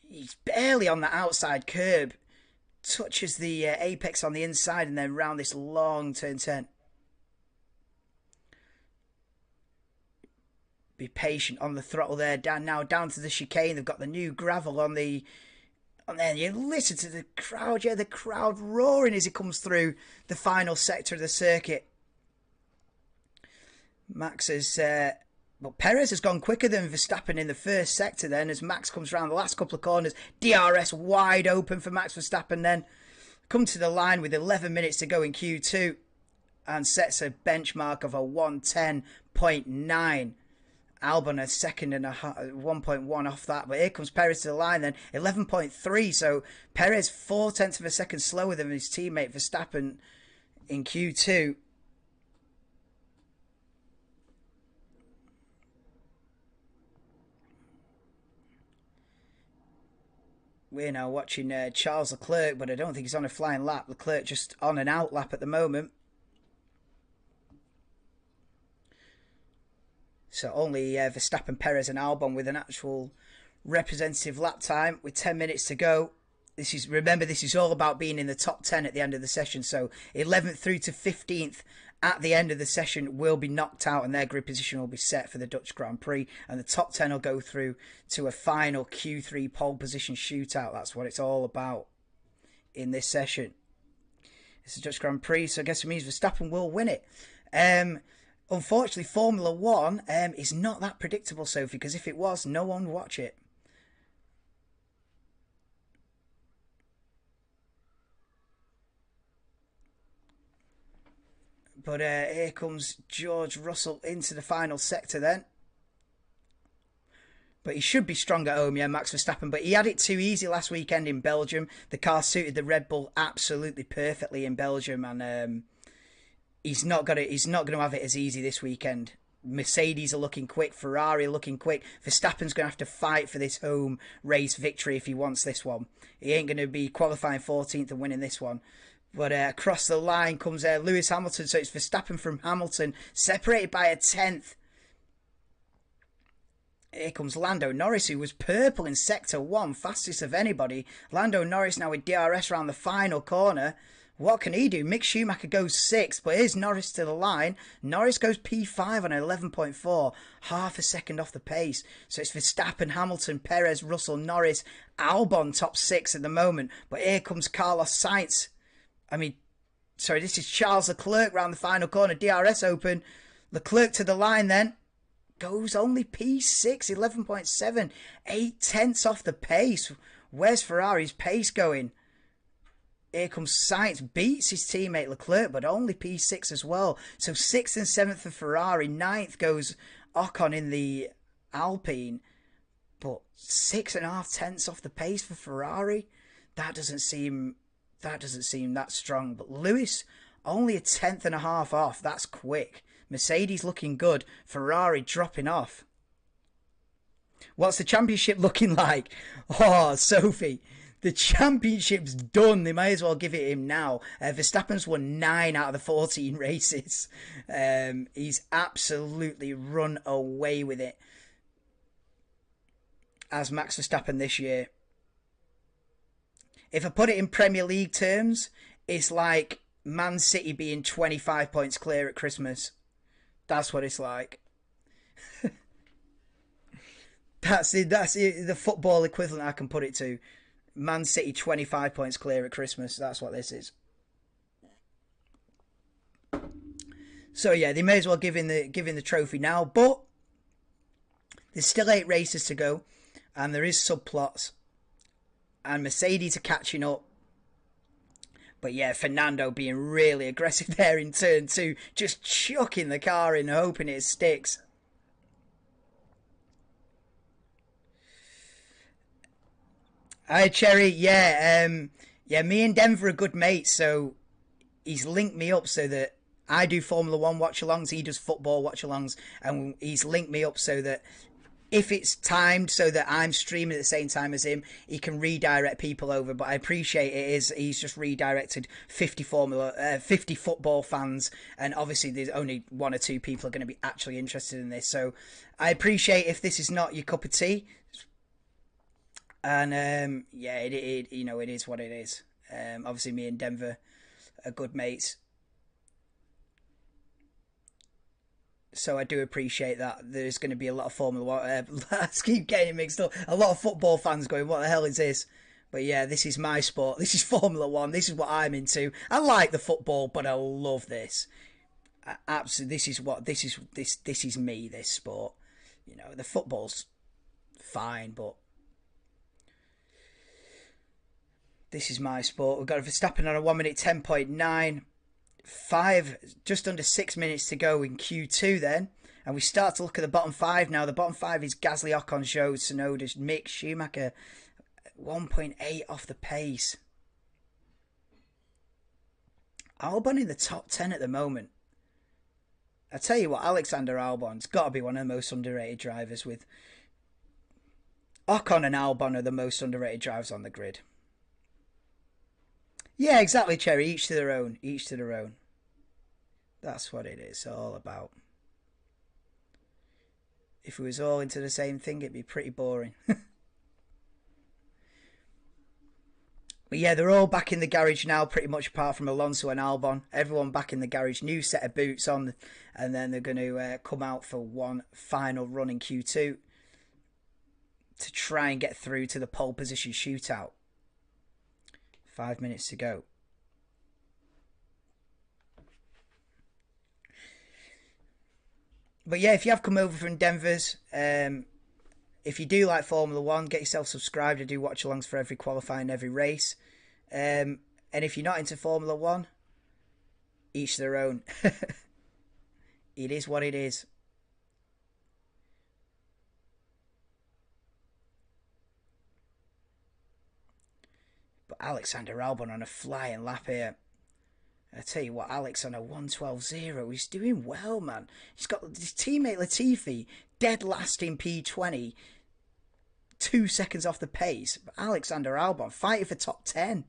Speaker 1: He's barely on the outside curb. Touches the apex on the inside, and then round this long turn 10. Be patient on the throttle there. Down to the chicane. They've got the new gravel on the... And then you listen to the crowd. Yeah, the crowd roaring as it comes through the final sector of the circuit. Max has... But Perez has gone quicker than Verstappen in the first sector then, as Max comes around the last couple of corners. DRS wide open for Max Verstappen then. Come to the line with 11 minutes to go in Q2 and sets a benchmark of a 110.9. Albon a second and a half, 1.1 off that. But here comes Perez to the line then, 11.3. So Perez 0.4 of a second slower than his teammate Verstappen in Q2. watching Charles Leclerc, but I don't think he's on a flying lap. Leclerc just on an out lap at the moment. So only Verstappen, Perez and Albon with an actual representative lap time with 10 minutes to go. Remember, this is all about being in the top 10 at the end of the session. So 11th through to 15th at the end of the session will be knocked out and their grid position will be set for the Dutch Grand Prix. And the top 10 will go through to a final Q3 pole position shootout. That's what it's all about in this session. It's the Dutch Grand Prix, so I guess it means Verstappen will win it. Unfortunately, Formula 1 is not that predictable, Sophie, because if it was, no one would watch it. But here comes George Russell into the final sector then. But he should be strong at home, yeah, Max Verstappen. But he had it too easy last weekend in Belgium. The car suited the Red Bull absolutely perfectly in Belgium, and he's not going to have it as easy this weekend. Mercedes are looking quick, Ferrari are looking quick. Verstappen's going to have to fight for this home race victory if he wants this one. He ain't going to be qualifying 14th and winning this one. But across the line comes Lewis Hamilton, so it's Verstappen from Hamilton, separated by a 10th. Here comes Lando Norris, who was purple in Sector 1, fastest of anybody. Lando Norris now with DRS around the final corner. What can he do? Mick Schumacher goes 6th, but here's Norris to the line. Norris goes P5 on 11.4, half a second off the pace. So it's Verstappen, Hamilton, Perez, Russell, Norris, Albon top 6 at the moment. But here comes Carlos Sainz. This is Charles Leclerc round the final corner, DRS open. Leclerc to the line then. Goes only P6, 11.7, 8/10 off the pace. Where's Ferrari's pace going? Here comes Sainz, beats his teammate Leclerc, but only P6 as well. So 6th and 7th for Ferrari, 9th goes Ocon in the Alpine, but 6.5 off the pace for Ferrari. That doesn't seem that strong. But Lewis only a 10.5 off. That's quick. Mercedes looking good. Ferrari dropping off. What's the championship looking like? Oh, Sophie. The championship's done. They might as well give it him now. Verstappen's won 9 out of the 14 races. He's absolutely run away with it as Max Verstappen this year. If I put it in Premier League terms, it's like Man City being 25 points clear at Christmas. That's what it's like. That's it. The football equivalent I can put it to. Man City 25 points clear at Christmas. That's what this is. So yeah, they may as well give in the trophy now. But there's still 8 races to go, and there is subplots, and Mercedes are catching up. But yeah, Fernando being really aggressive there in turn 2, just chucking the car in, hoping it sticks. Hi, Cherry. Yeah, me and Denver are good mates, so he's linked me up so that I do Formula 1 watch-alongs, he does football watch-alongs, and he's linked me up so that if it's timed so that I'm streaming at the same time as him, he can redirect people over. But I appreciate he's just redirected 50 football fans, and obviously there's only 1 or 2 people are going to be actually interested in this. So I appreciate if this is not your cup of tea. And it is what it is. Obviously me and Denver are good mates. So I do appreciate that. There's going to be a lot of Formula 1. I keep getting mixed up. A lot of football fans going, what the hell is this? But yeah, this is my sport. This is Formula 1. This is what I'm into. I like the football, but I love this. Absolutely, this is me, this sport. You know, the football's fine, but this is my sport. We've got Verstappen on a 1 minute 10.9. Just under 6 minutes to go in Q2 then, and we start to look at the bottom 5 now. The bottom 5 is Gasly, Ocon, Zhou, Tsunoda, Mick Schumacher, 1.8 off the pace. Albon in the top 10 at the moment. I tell you what, Alexander Albon's got to be one of the most underrated drivers with Ocon and Albon are the most underrated drivers on the grid. Yeah, exactly, Cherry. Each to their own. Each to their own. That's what it is all about. If we was all into the same thing, it'd be pretty boring. But yeah, they're all back in the garage now, pretty much apart from Alonso and Albon. Everyone back in the garage, new set of boots on, and then they're going to come out for one final run in Q2 to try and get through to the pole position shootout. 5 minutes to go. But yeah, if you have come over from Denver's, if you do like Formula One, get yourself subscribed. I do watch-alongs for every qualifying, every race. And if you're not into Formula One, each their own. It is what it is. But Alexander Albon on a flying lap here. I tell you what, Alex on a 1:12.0, he's doing well, man. He's got his teammate Latifi dead last in P20, 2 seconds off the pace. But Alexander Albon fighting for top 10.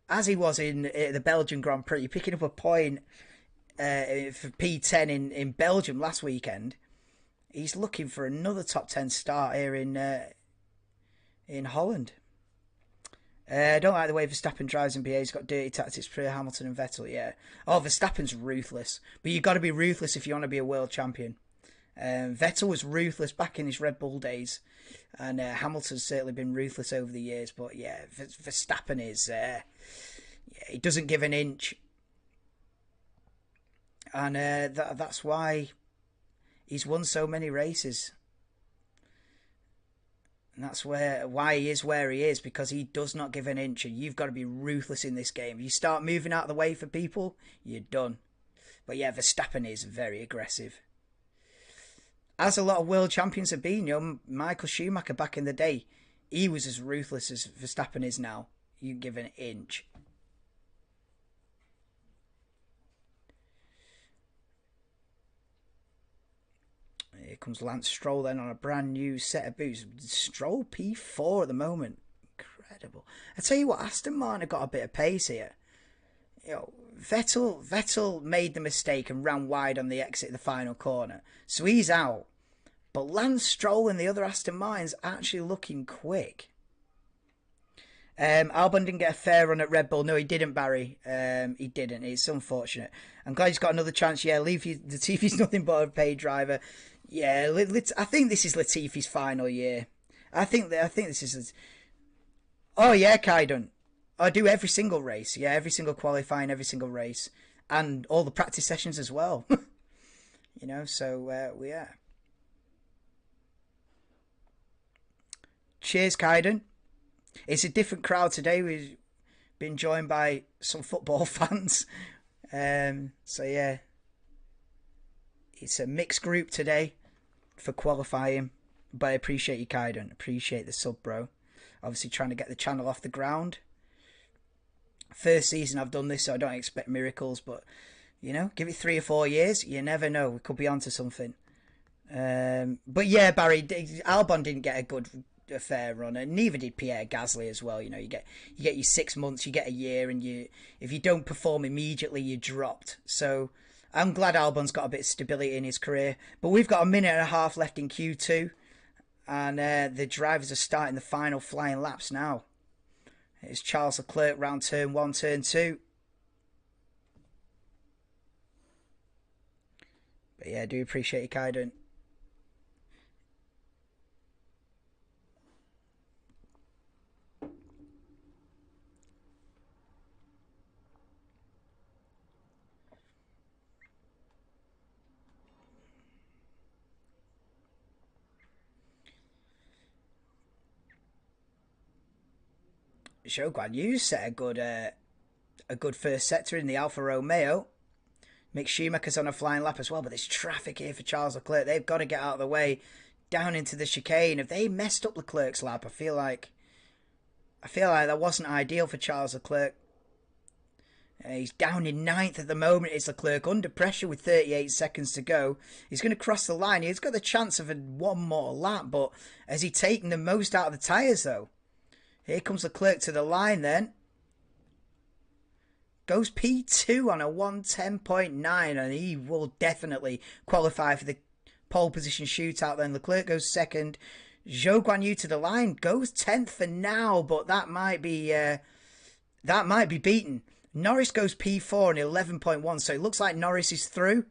Speaker 1: As he was in the Belgian Grand Prix, picking up a point for P10 in Belgium last weekend. He's looking for another top 10 start here in Holland. I don't like the way Verstappen drives and behaves. He's got dirty tactics for Hamilton and Vettel, yeah. Oh, Verstappen's ruthless. But you've got to be ruthless if you want to be a world champion. Vettel was ruthless back in his Red Bull days. And Hamilton's certainly been ruthless over the years. But yeah, Verstappen is... he doesn't give an inch. And that's why he's won so many races. And that's why he is where he is, because he does not give an inch, and you've got to be ruthless in this game. If you start moving out of the way for people, you're done. But yeah, Verstappen is very aggressive. As a lot of world champions have been, Michael Schumacher back in the day, he was as ruthless as Verstappen is now. You give an inch. Here comes Lance Stroll then on a brand new set of boots. Stroll P4 at the moment. Incredible. I tell you what, Aston Martin have got a bit of pace here. Vettel made the mistake and ran wide on the exit of the final corner. So he's out. But Lance Stroll and the other Aston Martin's actually looking quick. Albon didn't get a fair run at Red Bull. No, he didn't, Barry. He didn't. It's unfortunate. I'm glad he's got another chance. Yeah, Latifi's nothing but a paid driver. Yeah, I think this is Latifi's final year. I think this is... Oh, yeah, Kaiden. I do every single race. Yeah, every single qualifying, every single race. And all the practice sessions as well. So, yeah. Cheers, Kaiden. It's a different crowd today. We've been joined by some football fans. So, yeah. It's a mixed group today for qualifying. But I appreciate you, Kaiden. Appreciate the sub, bro. Obviously trying to get the channel off the ground. First season I've done this, so I don't expect miracles. But, give it 3 or 4 years. You never know. We could be onto something. But, yeah, Barry, Albon didn't get a fair run, and neither did Pierre Gasly as well. You get your 6 months, you get a year, and if you don't perform immediately, you're dropped. So I'm glad Albon's got a bit of stability in his career. But we've got a minute and a half left in Q2, and the drivers are starting the final flying laps now. It's Charles Leclerc round turn 1, turn 2. But yeah, I do appreciate you, Kaiden. Zhou Guan Yu set a good first sector in the Alfa Romeo. Mick Schumacher's on a flying lap as well, but there's traffic here for Charles Leclerc. They've got to get out of the way down into the chicane. If they messed up Leclerc's lap, I feel like that wasn't ideal for Charles Leclerc. He's down in ninth at the moment. It's Leclerc under pressure with 38 seconds to go. He's going to cross the line. He's got the chance of one more lap, but has he taken the most out of the tyres, though? Here comes Leclerc to the line then. Goes P2 on a 110.9, and he will definitely qualify for the pole position shootout then. Leclerc goes second. Zhou Guanyu to the line. Goes 10th for now, but that might be beaten. Norris goes P4 and 11.1, so it looks like Norris is through.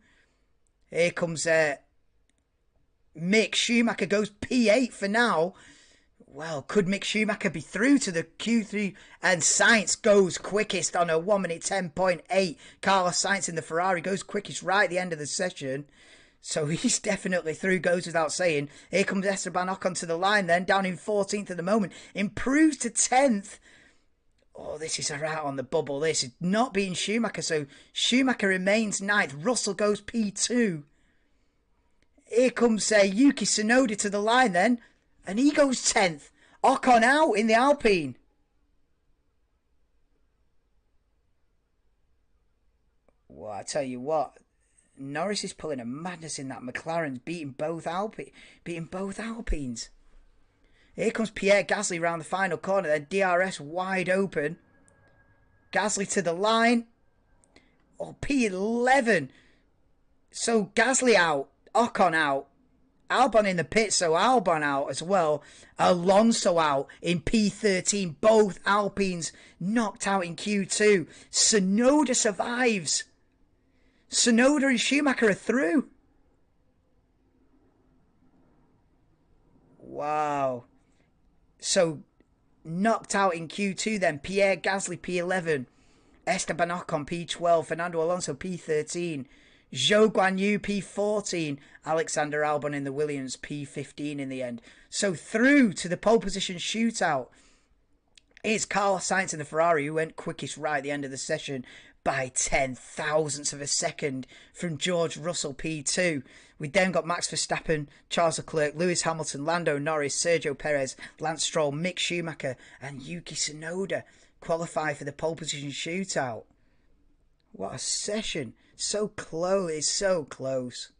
Speaker 1: Here comes Mick Schumacher, goes P8 for now. Well, could Mick Schumacher be through to the Q3? And Sainz goes quickest on a 1 minute 10.8. Carlos Sainz in the Ferrari goes quickest right at the end of the session. So he's definitely through, goes without saying. Here comes Esteban Ocon to the line then, down in 14th at the moment. Improves to 10th. Oh, this is right on the bubble. This is not being Schumacher, so Schumacher remains 9th. Russell goes P2. Here comes Yuki Tsunoda to the line then, and he goes 10th. Ocon out in the Alpine. Well, I tell you what, Norris is pulling a madness in that. McLaren's beating both Alpines. Here comes Pierre Gasly round the final corner. Then DRS wide open. Gasly to the line. Oh, P11. So Gasly out. Ocon out. Albon in the pit, so Albon out as well. Alonso out in P13. Both Alpines knocked out in Q2. Tsunoda survives. Tsunoda and Schumacher are through. Wow. So, knocked out in Q2 then. Pierre Gasly P11. Esteban Ocon P12. Fernando Alonso P13. Zhou Guanyu P14. Alexander Albon in the Williams P15 in the end. So, through to the pole position shootout is Carlos Sainz in the Ferrari, who went quickest right at the end of the session by 10 thousandths of a second from George Russell P2. We then got Max Verstappen, Charles Leclerc, Lewis Hamilton, Lando Norris, Sergio Perez, Lance Stroll, Mick Schumacher and Yuki Tsunoda qualify for the pole position shootout. What a session. So close. It's so close.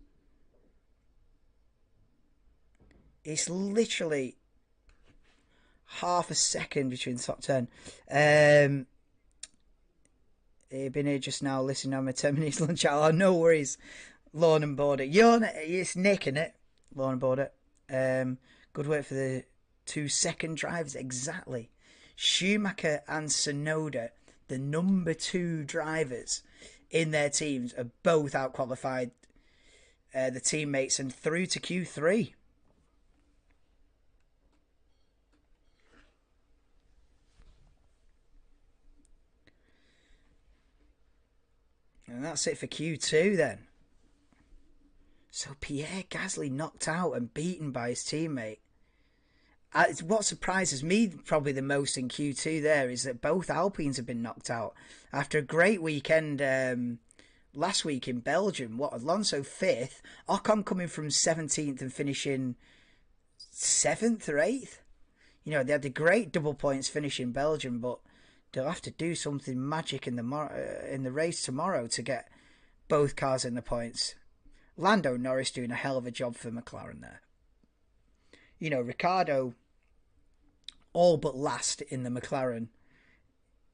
Speaker 1: It's literally half a second between the top 10. I've been here just now listening on my 10 minutes lunch hour. No worries. Lawn and Border. It's Nick, innit? Lawn and Border. Good work for the 2 second drivers. Exactly. Schumacher and Tsunoda, the number 2 drivers in their teams, are both out-qualified the teammates and through to Q3. And that's it for Q2 then. So Pierre Gasly knocked out and beaten by his teammate. What surprises me probably the most in Q2 there is that both Alpines have been knocked out. After a great weekend last week in Belgium, Alonso 5th, Ocon coming from 17th and finishing 7th or 8th. You know, they had the great double points finish in Belgium, but they'll have to do something magic in the race tomorrow to get both cars in the points. Lando Norris doing a hell of a job for McLaren there. You know, Ricciardo all but last in the McLaren,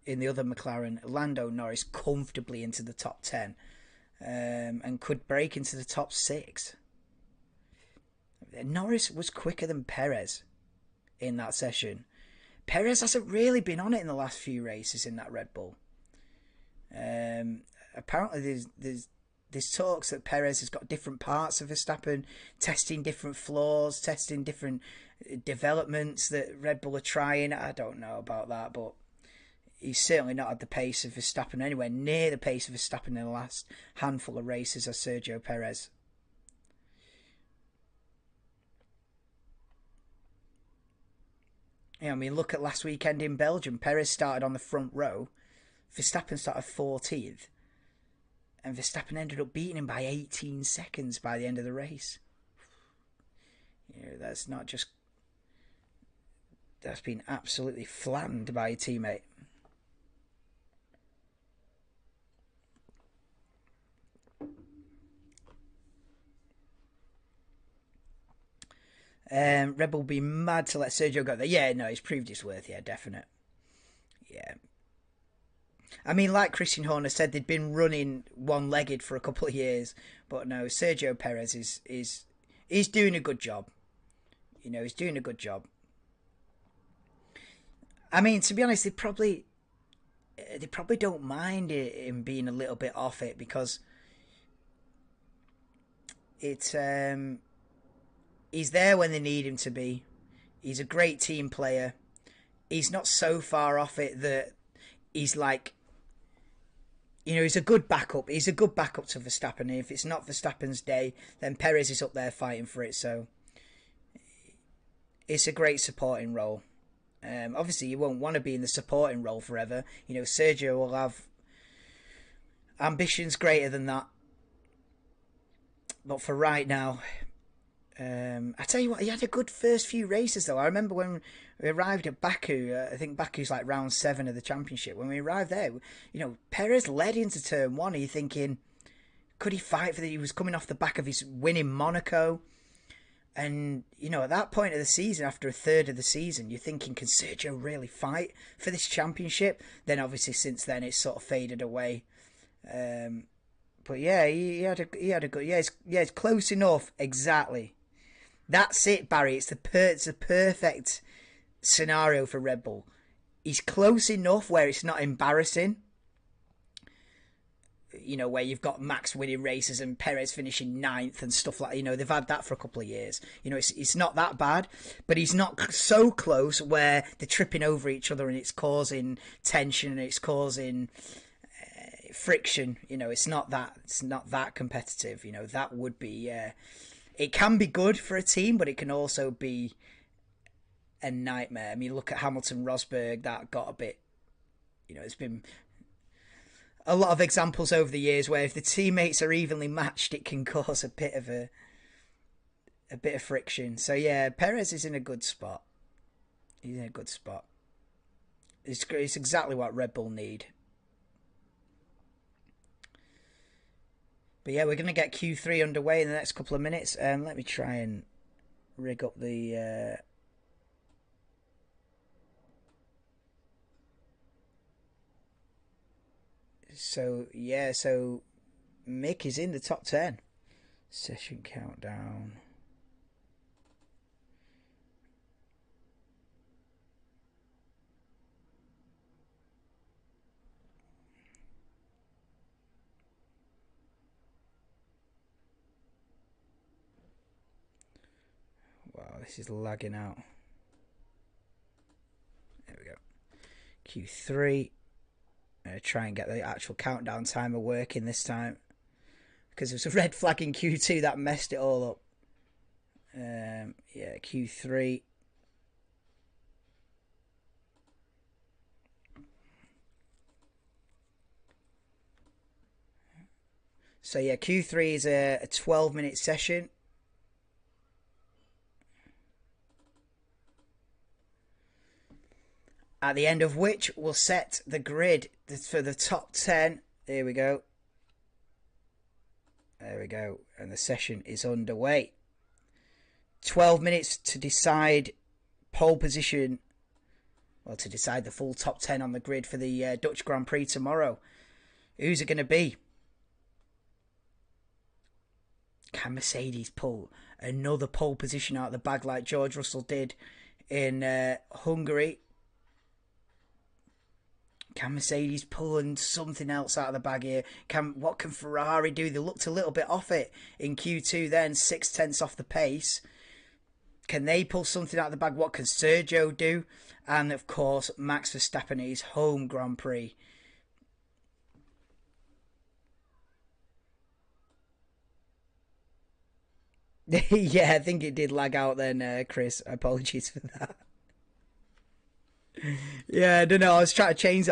Speaker 1: in the other McLaren. Lando Norris comfortably into the top 10 and could break into the top 6. Norris was quicker than Perez in that session. Perez hasn't really been on it in the last few races in that Red Bull. Apparently there's talks that Perez has got different parts of Verstappen, testing different flaws, testing different developments that Red Bull are trying. I don't know about that, but he's certainly not at the pace of Verstappen, anywhere near the pace of Verstappen in the last handful of races as Sergio Perez. Yeah, I mean, look at last weekend in Belgium. Perez started on the front row. Verstappen started 14th. And Verstappen ended up beating him by 18 seconds by the end of the race. You know, that's not just... That's been absolutely flattened by a teammate. Red Bull be mad to let Sergio go there. Yeah, no, he's proved his worth. Yeah, definite. Yeah. I mean, like Christian Horner said, they'd been running one-legged for a couple of years, but no, Sergio Perez is doing a good job. You know, he's doing a good job. I mean, to be honest, they probably don't mind him being a little bit off it because it's he's there when they need him to be. He's a great team player. He's not so far off it that he's like, he's a good backup. He's a good backup to Verstappen. If it's not Verstappen's day, then Perez is up there fighting for it. So it's a great supporting role. Obviously, you won't want to be in the supporting role forever. Sergio will have ambitions greater than that. But for right now, I tell you what, he had a good first few races though. I remember when we arrived at Baku. I think Baku's like round 7 of the championship. When we arrived there, Perez led into turn 1. Are you thinking, could he fight for the? He was coming off the back of his win in Monaco. And, at that point of the season, after a third of the season, you're thinking, can Sergio really fight for this championship? Then, obviously, since then, it's sort of faded away. But, yeah, he had a good... Yeah, it's close enough. Exactly. That's it, Barry. It's the perfect scenario for Red Bull. He's close enough where it's not embarrassing. Where you've got Max winning races and Perez finishing 9th and stuff like, they've had that for a couple of years. It's not that bad, but he's not so close where they're tripping over each other and it's causing tension and it's causing friction. It's not that competitive. That would be, it can be good for a team, but it can also be a nightmare. I mean, look at Hamilton Rosberg, that got a bit, it's been a lot of examples over the years where if the teammates are evenly matched, it can cause a bit of friction. So yeah, Perez is in a good spot. He's in a good spot. It's exactly what Red Bull need. But yeah, we're going to get Q3 underway in the next couple of minutes. Let me try and rig up the... So Mick is in the top 10. Session countdown. Wow, this is lagging out. There we go. Q3. Try and get the actual countdown timer working this time, because there was a red flag in Q2 that messed it all up. Yeah, Q3. So yeah, Q3 is a 12-minute session. At the end of which we'll set the grid for the top 10. There we go. There we go. And the session is underway. 12 minutes to decide pole position. Well, to decide the full top 10 on the grid for the Dutch Grand Prix tomorrow. Who's it going to be? Can Mercedes pull another pole position out of the bag like George Russell did in Hungary? Can Mercedes pull something else out of the bag here? What can Ferrari do? They looked a little bit off it in Q2 then, 6/10 off the pace. Can they pull something out of the bag? What can Sergio do? And of course, Max Verstappen, his home Grand Prix. Yeah, I think it did lag out then, Chris. Apologies for that. Yeah, I don't know. I was trying to change.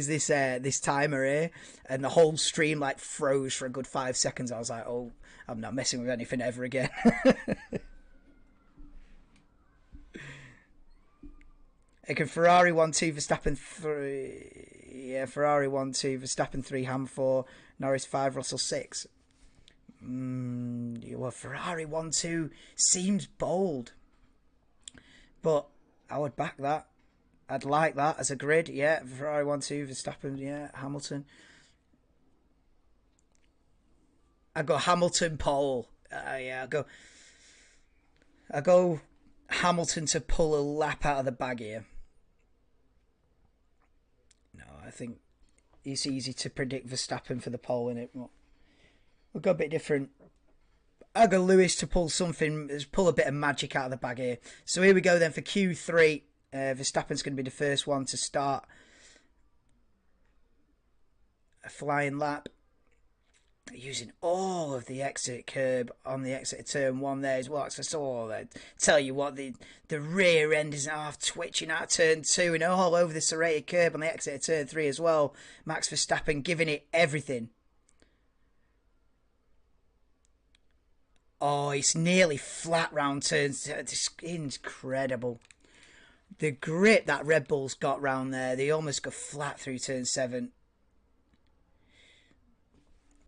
Speaker 1: This timer here, and the whole stream like froze for a good 5 seconds. I was like, "Oh, I'm not messing with anything ever again." Okay, Ferrari 1-2, Verstappen 3. Yeah, Ferrari 1-2, Verstappen 3, Ham 4, Norris 5, Russell 6. Well, Ferrari 1-2 seems bold. But I would back that. I'd like that as a grid. Yeah, Ferrari 1-2, Verstappen. Yeah, Hamilton. I go Hamilton pole. Yeah, I go Hamilton to pull a lap out of the bag here. No, I think it's easy to predict Verstappen for the pole in it. We'll go a bit different. I go Lewis to pull something, pull a bit of magic out of the bag here. So here we go then for Q3. Verstappen's going to be the first one to start a flying lap. Using all of the exit curb on the exit of turn 1 there as well. So I saw that. Tell you what, the rear end is half twitching out turn 2 and all over the serrated curb on the exit of turn 3 as well. Max Verstappen giving it everything. Oh, it's nearly flat round turns. It's incredible. The grip that Red Bull's got round there, they almost go flat through turn 7.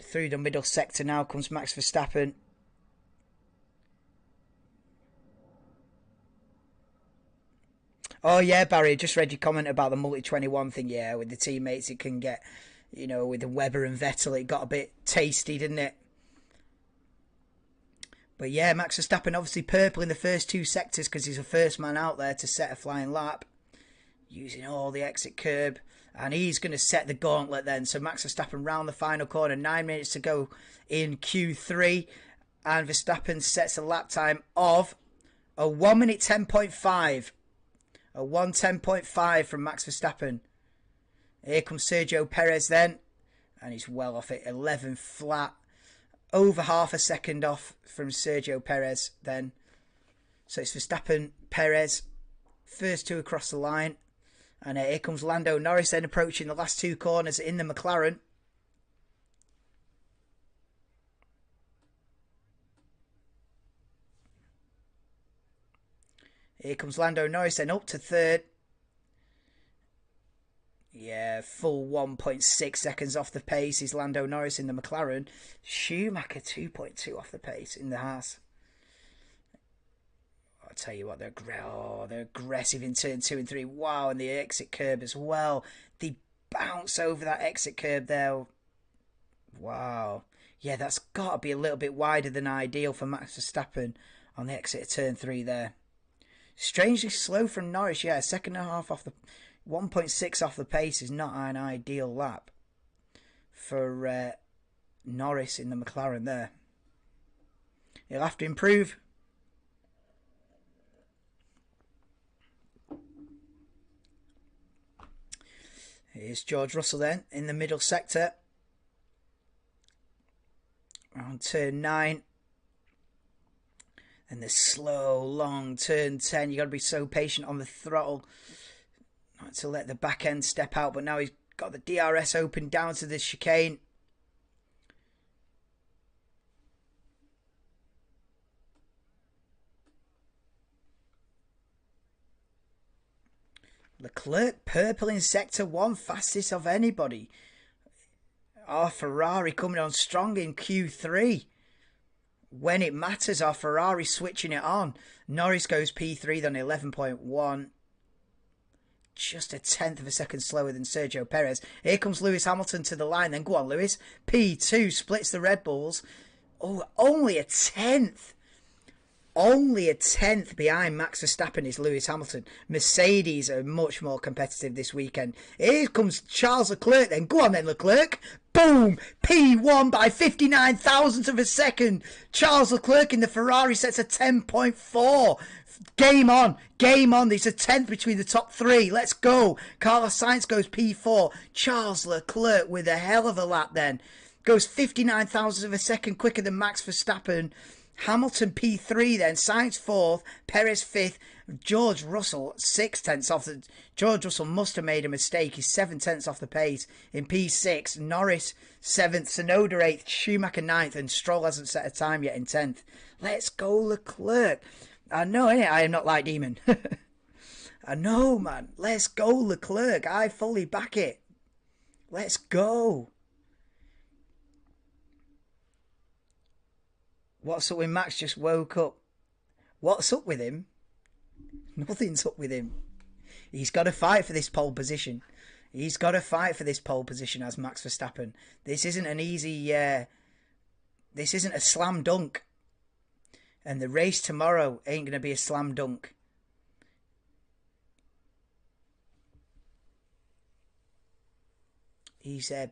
Speaker 1: Through the middle sector now comes Max Verstappen. Oh yeah, Barry, just read your comment about the multi-21 thing. Yeah, with the teammates it can get, with the Webber and Vettel, it got a bit tasty, didn't it? But yeah, Max Verstappen obviously purple in the first 2 sectors because he's the first man out there to set a flying lap. Using all the exit curb. And he's going to set the gauntlet then. So Max Verstappen round the final corner. 9 minutes to go in Q3. And Verstappen sets a lap time of a 1 minute 10.5. A 1:10.5 from Max Verstappen. Here comes Sergio Perez then. And he's well off it. 11 flat. Over half a second off from Sergio Perez then. So it's Verstappen, Perez. First 2 across the line. And here comes Lando Norris then approaching the last 2 corners in the McLaren. Here comes Lando Norris then up to 3rd. Yeah, full 1.6 seconds off the pace is Lando Norris in the McLaren. Schumacher 2.2 off the pace in the Haas. I'll tell you what, they're aggressive in turn 2 and 3. Wow, and the exit curb as well. They bounce over that exit curb there. Wow. Yeah, that's got to be a little bit wider than ideal for Max Verstappen on the exit of turn 3 there. Strangely slow from Norris. Yeah, 2.5 off the 1.6 off the pace is not an ideal lap for Norris in the McLaren there. He'll have to improve. Here's George Russell then in the middle sector. On turn 9. And the slow, long turn 10. You've got to be so patient on the throttle not to let the back end step out. But now he's got the DRS open down to the chicane. Leclerc purple in sector 1, fastest of anybody. Our Ferrari coming on strong in Q3. When it matters, our Ferrari switching it on. Norris goes P3 then 11.1. Just a 1/10 of a second slower than Sergio Perez. Here comes Lewis Hamilton to the line. Then go on, Lewis. P2 splits the Red Bulls. Oh, only a 1/10. Only a 1/10 behind Max Verstappen is Lewis Hamilton. Mercedes are much more competitive this weekend. Here comes Charles Leclerc then. Go on then, Leclerc. Boom! P1 by 59 thousandths of a second. Charles Leclerc in the Ferrari sets a 10.4. Game on. Game on. There's a 1/10 between the top 3. Let's go. Carlos Sainz goes P4. Charles Leclerc with a hell of a lap then. Goes 59 thousandths of a second quicker than Max Verstappen. Hamilton P3 then, Sainz 4th, Perez 5th, George Russell 6/10 off the... George Russell must have made a mistake, he's 7/10 off the pace in P6, Norris 7th, Tsunoda 8th, Schumacher 9th, and Stroll hasn't set a time yet in 10th. Let's go Leclerc. I know, innit? I am not like Demon. I know, man. Let's go Leclerc. I fully back it. Let's go. What's up with Max just woke up? What's up with him? Nothing's up with him. He's got to fight for this pole position. He's got to fight for this pole position as Max Verstappen. This isn't an easy... this isn't a slam dunk. And the race tomorrow ain't going to be a slam dunk. He's going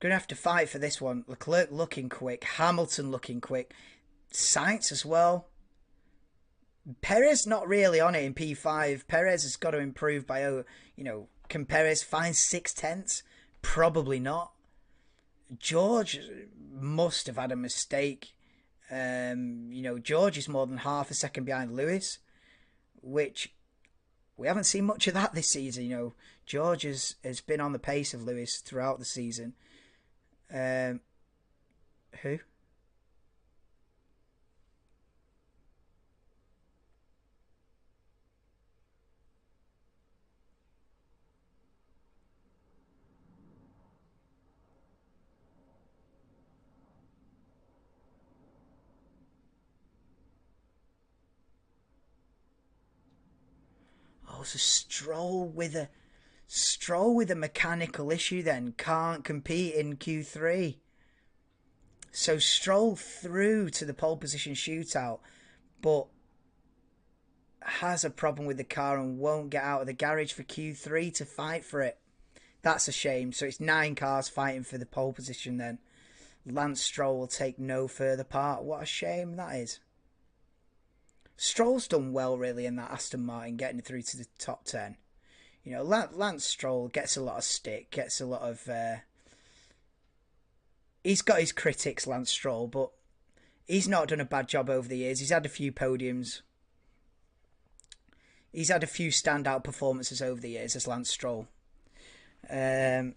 Speaker 1: to have to fight for this one. Leclerc looking quick. Hamilton looking quick. Sainz as well. Perez not really on it in P5. Perez has got to improve by, can Perez find 6/10? Probably not. George must have had a mistake. George is more than half a second behind Lewis, which we haven't seen much of that this season. George has been on the pace of Lewis throughout the season. Who? Oh, so Stroll with a mechanical issue then can't compete in Q3. So Stroll through to the pole position shootout, but has a problem with the car and won't get out of the garage for Q3 to fight for it. That's a shame. So it's 9 cars fighting for the pole position then. Lance Stroll will take no further part. What a shame that is. Stroll's done well really in that Aston Martin, getting through to the top 10. Lance Stroll gets a lot of stick, gets a lot of... He's got his critics, Lance Stroll, but he's not done a bad job over the years. He's had a few podiums. He's had a few standout performances over the years as Lance Stroll. Does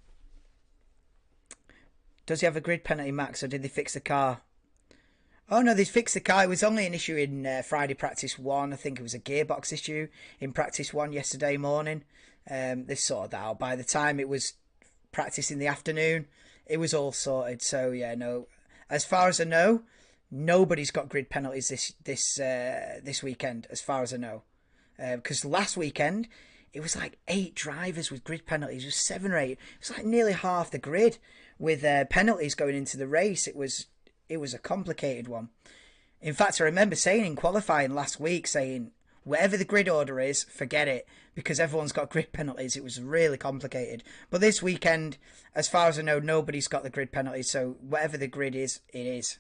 Speaker 1: he have a grid penalty, Max, or did they fix the car? Oh no, they fixed the car. It was only an issue in Friday practice 1. I think it was a gearbox issue in practice 1 yesterday morning. They sorted that out. By the time it was practice in the afternoon, it was all sorted. So yeah, no. As far as I know, nobody's got grid penalties this weekend. As far as I know, because last weekend it was like 8 drivers with grid penalties. It was 7 or 8. It was like nearly half the grid with penalties going into the race. It was a complicated one. In fact, I remember saying in qualifying last week, whatever the grid order is, forget it, because everyone's got grid penalties. It was really complicated. But this weekend, as far as I know, nobody's got the grid penalties, so whatever the grid is, it is.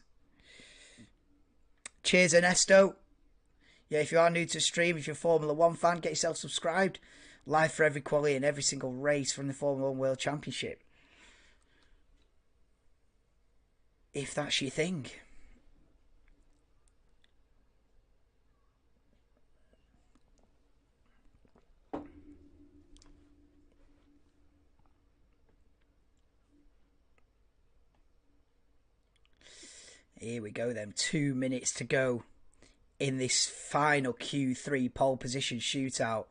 Speaker 1: Cheers, Ernesto. Yeah, if you are new to the stream, if you're a Formula 1 fan, get yourself subscribed. Live for every quali and every single race from the Formula 1 World Championship. If that's your thing. Here we go then. 2 minutes to go in this final Q3 pole position shootout.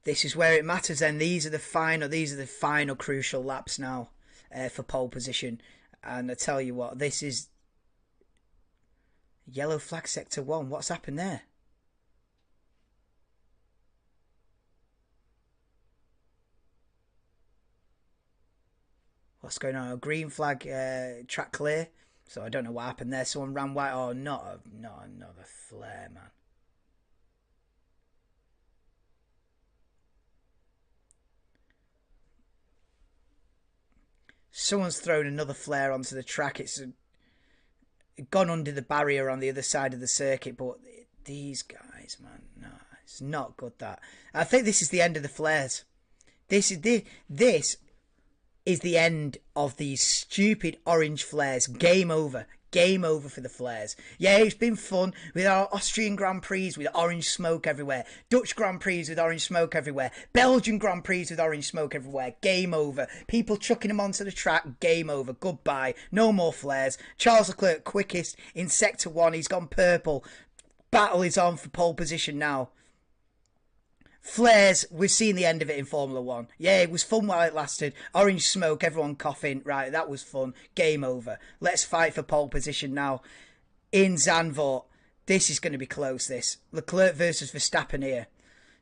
Speaker 1: This is where it matters then. These are the final crucial laps now for pole position. And I tell you what, this is yellow flag sector 1. What's happened there? What's going on? A green flag, track clear. So I don't know what happened there. Someone ran white. Oh, not another flare, man. Someone's thrown another flare onto the track. It's gone under the barrier on the other side of the circuit. But these guys, man, no, it's not good. That I think this is the end of the flares. This is the end of these stupid orange flares. Game over. Game over for the flares. Yeah, it's been fun with our Austrian Grand Prix with orange smoke everywhere. Dutch Grand Prix with orange smoke everywhere. Belgian Grand Prix with orange smoke everywhere. Game over. People chucking them onto the track. Game over. Goodbye. No more flares. Charles Leclerc quickest in Sector 1. He's gone purple. Battle is on for pole position now. Flares, we've seen the end of it in Formula 1. Yeah, it was fun while it lasted. Orange smoke, everyone coughing. Right, that was fun. Game over. Let's fight for pole position now in Zandvoort. This is going to be close, this. Leclerc versus Verstappen here.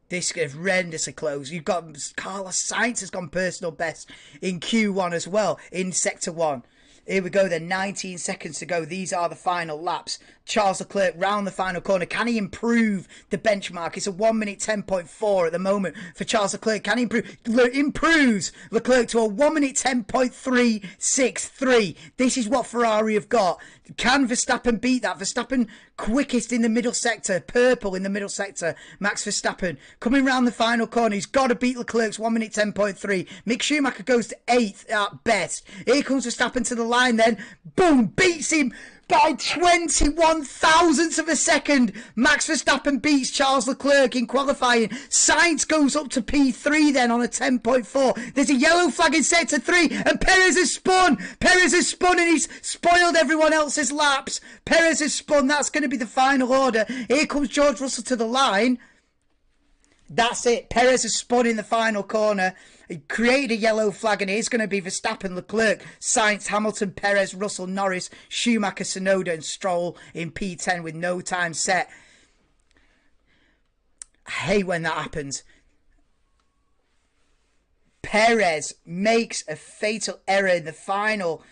Speaker 1: This is horrendously close. You've got Carlos Sainz has gone personal best in Q1 as well, in Sector 1. Here we go then, 19 seconds to go. These are the final laps. Charles Leclerc round the final corner. Can he improve the benchmark? It's a 1 minute 10.4 at the moment for Charles Leclerc. Can he improve? Improves Leclerc to a 1 minute 10.363. This is what Ferrari have got. Can Verstappen beat that? Verstappen quickest in the middle sector. Purple in the middle sector. Max Verstappen coming round the final corner. He's got to beat Leclerc's 1 minute 10.3. Mick Schumacher goes to 8th at best. Here comes Verstappen to the line then. Boom! Beats him by 21 thousandths of a second. Max Verstappen beats Charles Leclerc in qualifying. Sainz goes up to P3 then on a 10.4. There's a yellow flag in sector 3 and Perez has spun. Perez has spun and he's spoiled everyone else's laps. Perez has spun. That's going to be the final order. Here comes George Russell to the line. That's it. Perez has spun in the final corner. He created a yellow flag and it's going to be Verstappen, Leclerc, Sainz, Hamilton, Perez, Russell, Norris, Schumacher, Tsunoda and Stroll in P10 with no time set. I hate when that happens. Perez makes a fatal error in the final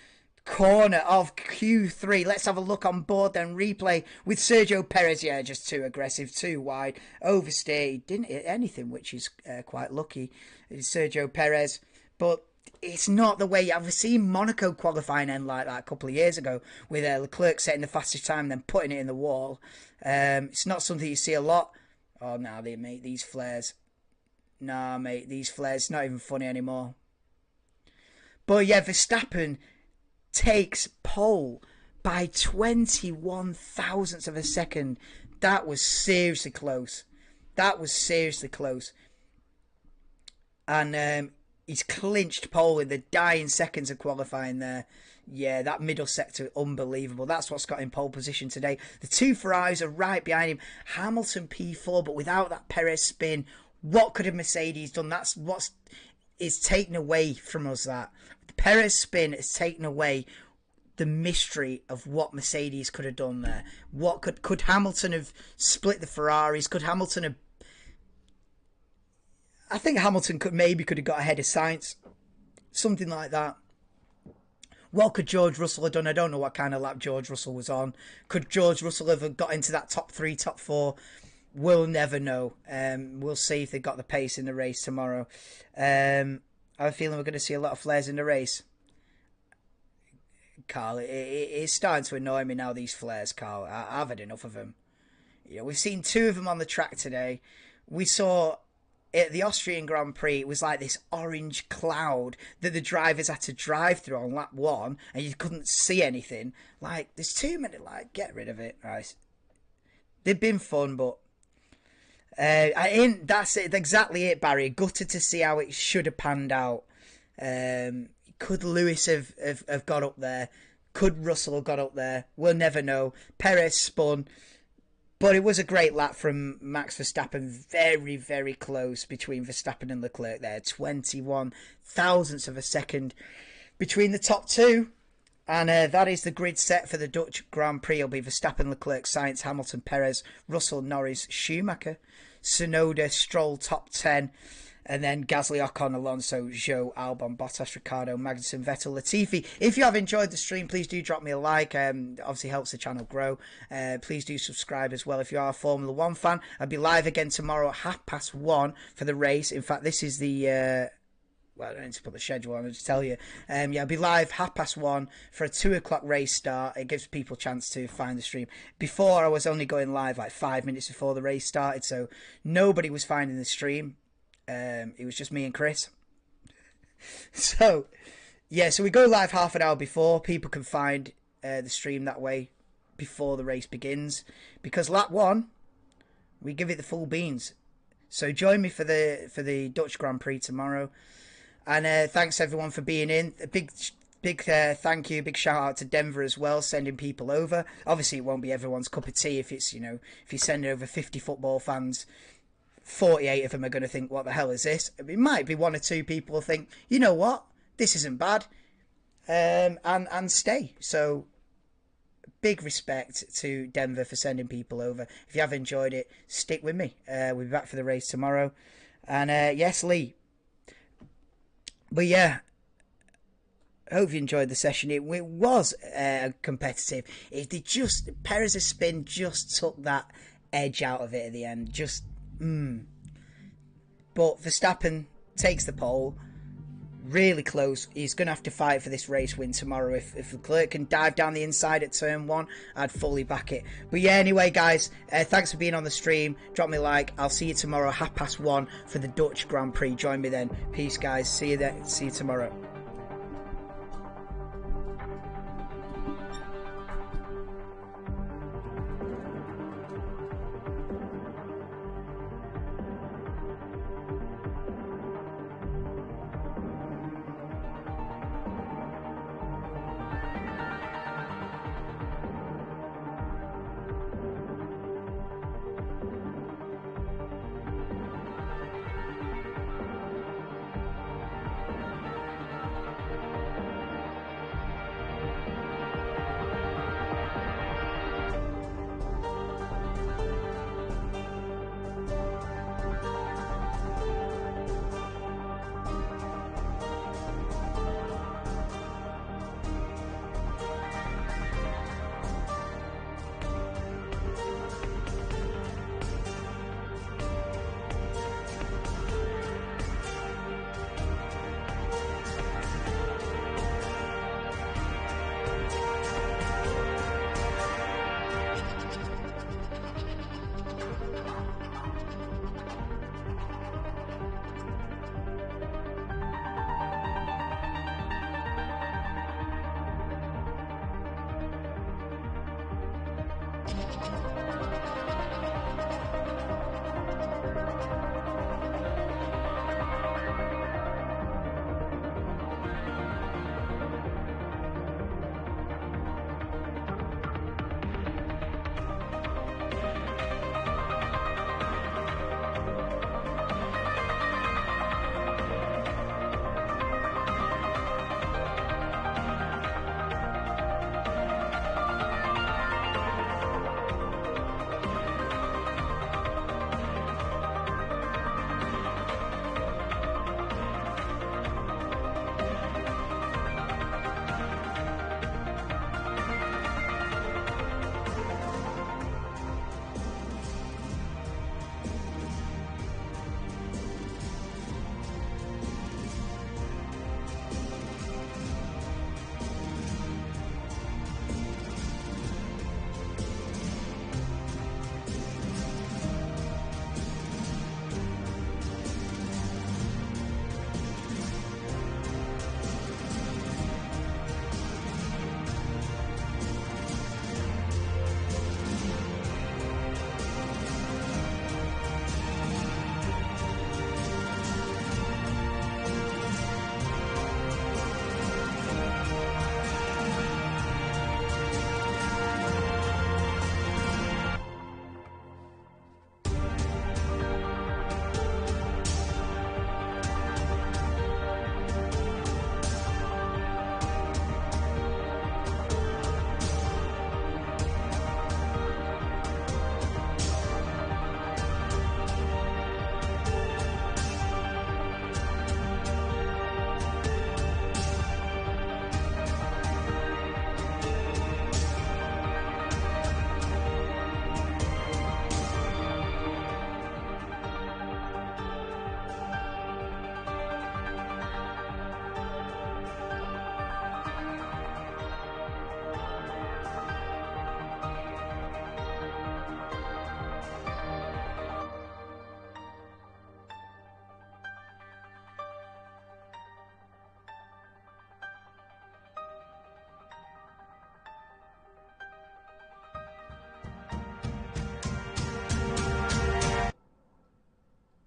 Speaker 1: corner of Q3. Let's have a look on board then. Replay with Sergio Perez. Yeah, just too aggressive, too wide. Oversteer. He didn't hit anything, which is quite lucky. It's Sergio Perez. But it's not the way I've seen Monaco qualifying end like that a couple of years ago with Leclerc setting the fastest time and then putting it in the wall. It's not something you see a lot. Oh, nah, mate, these flares. Nah, mate, these flares. Not even funny anymore. But yeah, Verstappen takes pole by 21 thousandths of a second. That was seriously close. That was seriously close. And he's clinched pole in the dying seconds of qualifying there. Yeah, that middle sector, unbelievable. That's what's got in pole position today. The two Ferraris are right behind him. Hamilton P4, but without that Perez spin, what could a Mercedes done? That's what's is taken away from us. That the Perez spin has taken away the mystery of what Mercedes could have done there. What could Hamilton have split the Ferraris? Could Hamilton have? I think Hamilton could have got ahead of Sainz, something like that. What could George Russell have done? I don't know what kind of lap George Russell was on. Could George Russell have got into that top 3, top 4? We'll never know. We'll see if they got the pace in the race tomorrow. I have a feeling we're going to see a lot of flares in the race. Carl, it's starting to annoy me now, these flares, Carl. I've had enough of them. You know, we've seen 2 of them on the track today. We saw at the Austrian Grand Prix, it was like this orange cloud that the drivers had to drive through on lap 1, and you couldn't see anything. Like, there's too many, like, get rid of it, right? They've been fun, but that's it, exactly it, Barry. Gutted to see how it should have panned out. Could Lewis have got up there? Could Russell have got up there? We'll never know. Perez spun. But it was a great lap from Max Verstappen. Very, very close between Verstappen and Leclerc there. 21 thousandths of a second between the top 2. And that is the grid set for the Dutch Grand Prix. It'll be Verstappen, Leclerc, Sainz, Hamilton, Perez, Russell, Norris, Schumacher, Tsunoda, Stroll, top 10. And then Gasly, Ocon, Alonso, Zhou, Albon, Bottas, Ricciardo, Magnussen, Vettel, Latifi. If you have enjoyed the stream, please do drop me a like. Obviously helps the channel grow. Please do subscribe as well if you are a Formula 1 fan. I'll be live again tomorrow at 1:30 for the race. In fact, this is the... well, I don't need to put the schedule on, I'll just tell you. Yeah, I'll be live 1:30 for a 2 o'clock race start. It gives people a chance to find the stream. Before, I was only going live like 5 minutes before the race started, so nobody was finding the stream. It was just me and Chris. So, yeah, so we go live half an hour before. People can find the stream that way before the race begins. Because lap 1, we give it the full beans. So join me for the Dutch Grand Prix tomorrow. And thanks everyone for being in. A big thank you, big shout out to Denver as well, sending people over. Obviously, it won't be everyone's cup of tea if it's, you know, if you're sending over 50 football fans 48 of them are going to think, what the hell is this? It might be one or two people think, you know what, this isn't bad, and stay. So big respect to Denver for sending people over. If you have enjoyed it, stick with me. We'll be back for the race tomorrow. And yes, Lee. But yeah, hope you enjoyed the session. It was competitive. Perez's spin just took that edge out of it at the end. But Verstappen takes the pole. Really close. He's going to have to fight for this race win tomorrow. If Leclerc can dive down the inside at turn 1, I'd fully back it. But yeah, anyway, guys, thanks for being on the stream. Drop me a like. I'll see you tomorrow, 1:30 for the Dutch Grand Prix. Join me then. Peace, guys. See you there. See you tomorrow.